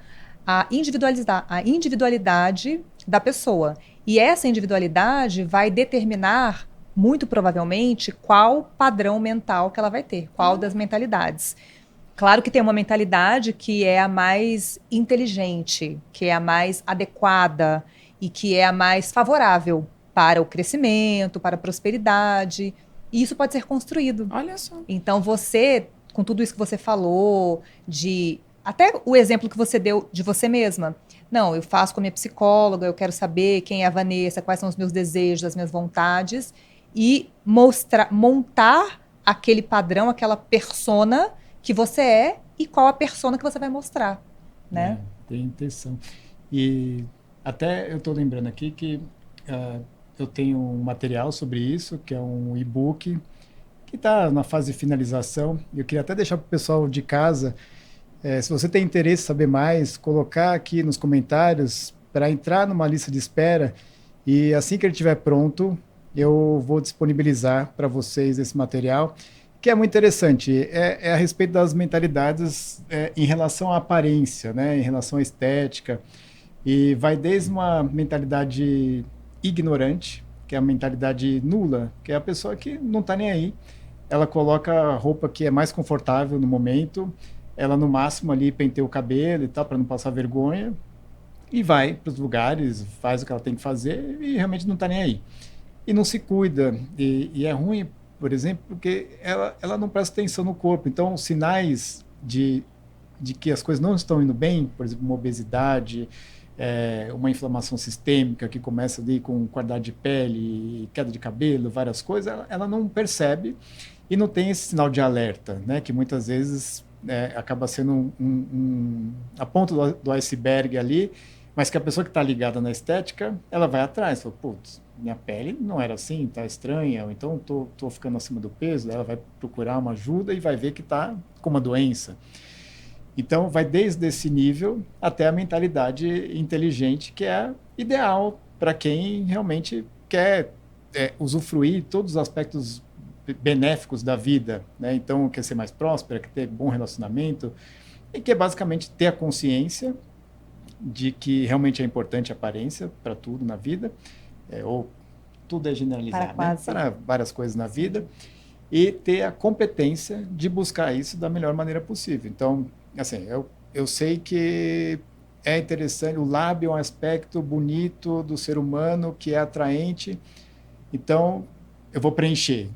a individualidade da pessoa. E essa individualidade vai determinar muito provavelmente, qual padrão mental que ela vai ter, qual das mentalidades. Claro que tem uma mentalidade que é a mais inteligente, que é a mais adequada e que é a mais favorável para o crescimento, para a prosperidade. E isso pode ser construído. Olha só. Então você, com tudo isso que você falou, de até o exemplo que você deu de você mesma. Não, eu faço com a minha psicóloga, eu quero saber quem é a Vanessa, quais são os meus desejos, as minhas vontades, e montar aquele padrão, aquela persona que você é e qual a persona que você vai mostrar, né? Tem intenção. E até eu estou lembrando aqui que eu tenho um material sobre isso, que é um e-book, que está na fase de finalização. Eu queria até deixar para o pessoal de casa, se você tem interesse em saber mais, colocar aqui nos comentários para entrar numa lista de espera, e assim que ele estiver pronto, eu vou disponibilizar para vocês esse material, que é muito interessante. É a respeito das mentalidades em relação à aparência, né, em relação à estética, e vai desde uma mentalidade ignorante, que é a mentalidade nula, que é a pessoa que não está nem aí. Ela coloca a roupa que é mais confortável no momento, ela no máximo ali penteia o cabelo e tal, para não passar vergonha, e vai para os lugares, faz o que ela tem que fazer e realmente não está nem aí. E não se cuida, e é ruim, por exemplo, porque ela não presta atenção no corpo. Então, sinais de que as coisas não estão indo bem, por exemplo, uma obesidade, uma inflamação sistêmica que começa ali com qualidade de pele, queda de cabelo, várias coisas, ela não percebe e não tem esse sinal de alerta, né, que muitas vezes acaba sendo a ponta do iceberg ali, mas que a pessoa que está ligada na estética, ela vai atrás, fala, putz, minha pele não era assim, está estranha, ou então estou ficando acima do peso, ela vai procurar uma ajuda e vai ver que está com uma doença. Então, vai desde esse nível até a mentalidade inteligente, que é ideal para quem realmente quer usufruir todos os aspectos benéficos da vida, né? Então, quer ser mais próspera, quer ter bom relacionamento, e quer basicamente ter a consciência de que realmente é importante a aparência para tudo na vida, ou tudo é generalizar, né? Para várias coisas na vida, e ter a competência de buscar isso da melhor maneira possível. Então, assim, eu sei que é interessante, o lábio é um aspecto bonito do ser humano que é atraente, então eu vou preencher,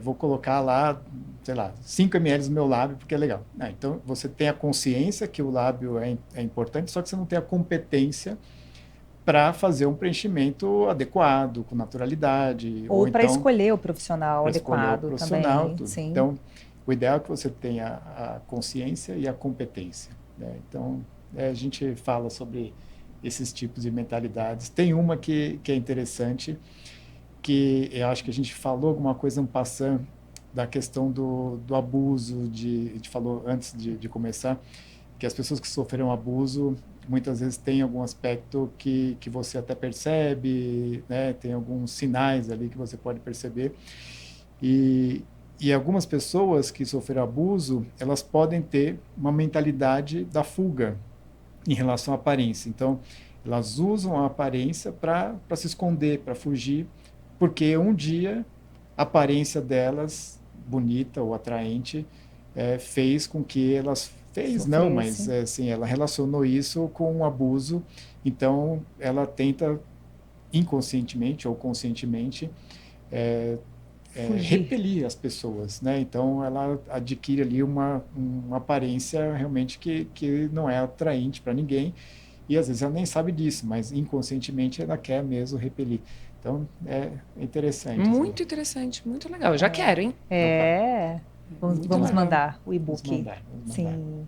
vou colocar lá, sei lá, 5 ml no meu lábio, porque é legal. Então, você tem a consciência que o lábio é importante, só que você não tem a competência para fazer um preenchimento adequado, com naturalidade. Ou para então, escolher o profissional adequado também. Sim. Então, o ideal é que você tenha a consciência e a competência, né? Então, a gente fala sobre esses tipos de mentalidades. Tem uma que é interessante, que eu acho que a gente falou alguma coisa no passando, da questão do abuso, a gente falou antes de começar, que as pessoas que sofreram abuso, muitas vezes tem algum aspecto que você até percebe, né? Tem alguns sinais ali que você pode perceber. E algumas pessoas que sofreram abuso, elas podem ter uma mentalidade da fuga em relação à aparência. Então, elas usam a aparência para se esconder, para fugir, porque um dia a aparência delas, bonita ou atraente, fez com que elas... Não, mas assim, ela relacionou isso com um abuso, então ela tenta inconscientemente ou conscientemente repelir as pessoas, né? Então ela adquire ali uma aparência realmente que não é atraente para ninguém, e às vezes ela nem sabe disso, mas inconscientemente ela quer mesmo repelir. Então é interessante. Muito interessante, muito legal. Eu já quero, hein? Vamos mandar o e-book. Vamos mandar. Sim.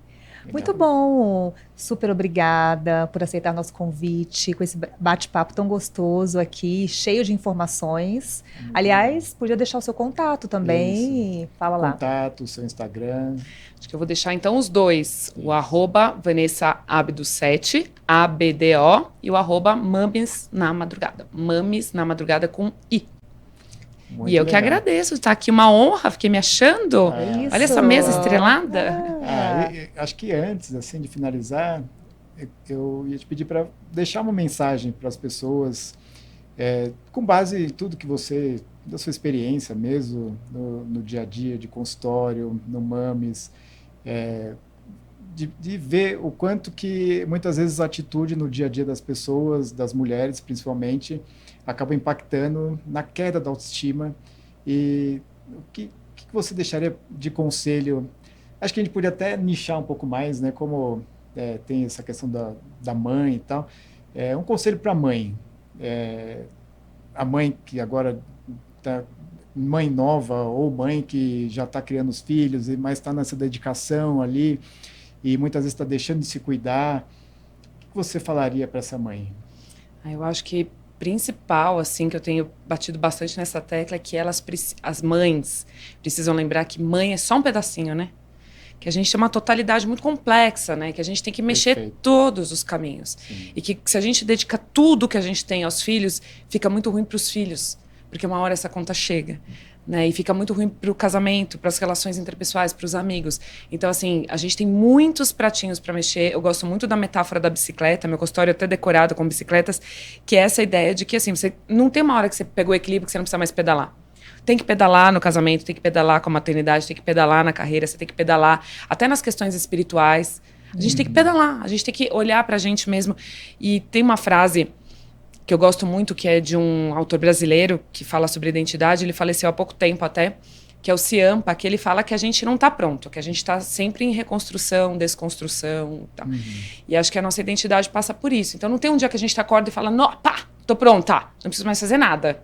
Muito bom. Super obrigada por aceitar nosso convite, com esse bate-papo tão gostoso aqui, cheio de informações. Aliás, podia deixar o seu contato também. Isso. Fala lá. Contato, seu Instagram. Acho que eu vou deixar então os dois. O @VanessaAbdo7, ABDO, e o @Mames na Madrugada. Mames na Madrugada com I. Muito e eu legal. que agradeço, está aqui uma honra, fiquei me achando. Olha essa mesa estrelada. Acho que antes assim, de finalizar, eu ia te pedir para deixar uma mensagem para as pessoas, com base em tudo que você da sua experiência mesmo, no dia a dia de consultório, no MAMES, de ver o quanto que muitas vezes a atitude no dia a dia das pessoas, das mulheres principalmente, acaba impactando na queda da autoestima. E o que você deixaria de conselho? Acho que a gente podia até nichar um pouco mais, né? Como tem essa questão da mãe e tal. Um conselho para a mãe. A mãe que agora está mãe nova ou mãe que já está criando os filhos, mas está nessa dedicação ali e muitas vezes está deixando de se cuidar. O que você falaria para essa mãe? Eu acho que principal, assim, que eu tenho batido bastante nessa tecla é que as mães precisam lembrar que mãe é só um pedacinho, né? Que a gente tem uma totalidade muito complexa, né? Que a gente tem que mexer Perfeito. Todos os caminhos. Sim. E que se a gente dedica tudo que a gente tem aos filhos, fica muito ruim para os filhos, porque uma hora essa conta chega, né? E fica muito ruim para o casamento, para as relações interpessoais, para os amigos. Então, assim, a gente tem muitos pratinhos para mexer. Eu gosto muito da metáfora da bicicleta, meu consultório é até decorado com bicicletas, que é essa ideia de que, assim, você não tem uma hora que você pegou o equilíbrio que você não precisa mais pedalar. Tem que pedalar no casamento, tem que pedalar com a maternidade, tem que pedalar na carreira, você tem que pedalar até nas questões espirituais. A gente tem que pedalar, a gente tem que olhar pra gente mesmo. E tem uma frase que eu gosto muito, que é de um autor brasileiro que fala sobre identidade, ele faleceu há pouco tempo até, que é o Ciampa, que ele fala que a gente não está pronto, que a gente está sempre em reconstrução, desconstrução. Tá? E acho que a nossa identidade passa por isso. Então não tem um dia que a gente acorda e fala, pá, tô pronta, não preciso mais fazer nada.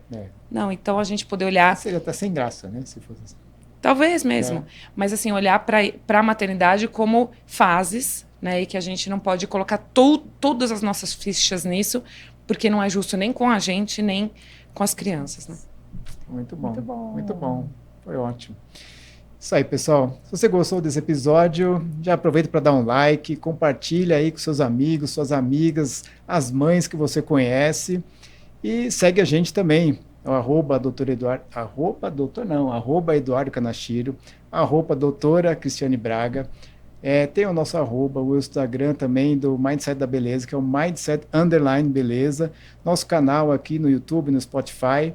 Não, então a gente poder olhar... Seria até sem graça, né? Se fosse assim. Talvez mesmo. Mas assim, olhar para a maternidade como fases, né? E que a gente não pode colocar todas as nossas fichas nisso, porque não é justo nem com a gente, nem com as crianças, né? Muito bom. Muito bom. Muito bom. Foi ótimo. Isso aí, pessoal. Se você gostou desse episódio, já aproveita para dar um like, compartilha aí com seus amigos, suas amigas, as mães que você conhece e segue a gente também. @Eduardo Kanashiro, @doutora Cristiane Braga. Tem o nosso o Instagram também do Mindset da Beleza, que é o Mindset_Beleza. Nosso canal aqui no YouTube, no Spotify.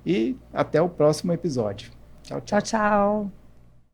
E até o próximo episódio. Tchau, tchau. Tchau, tchau.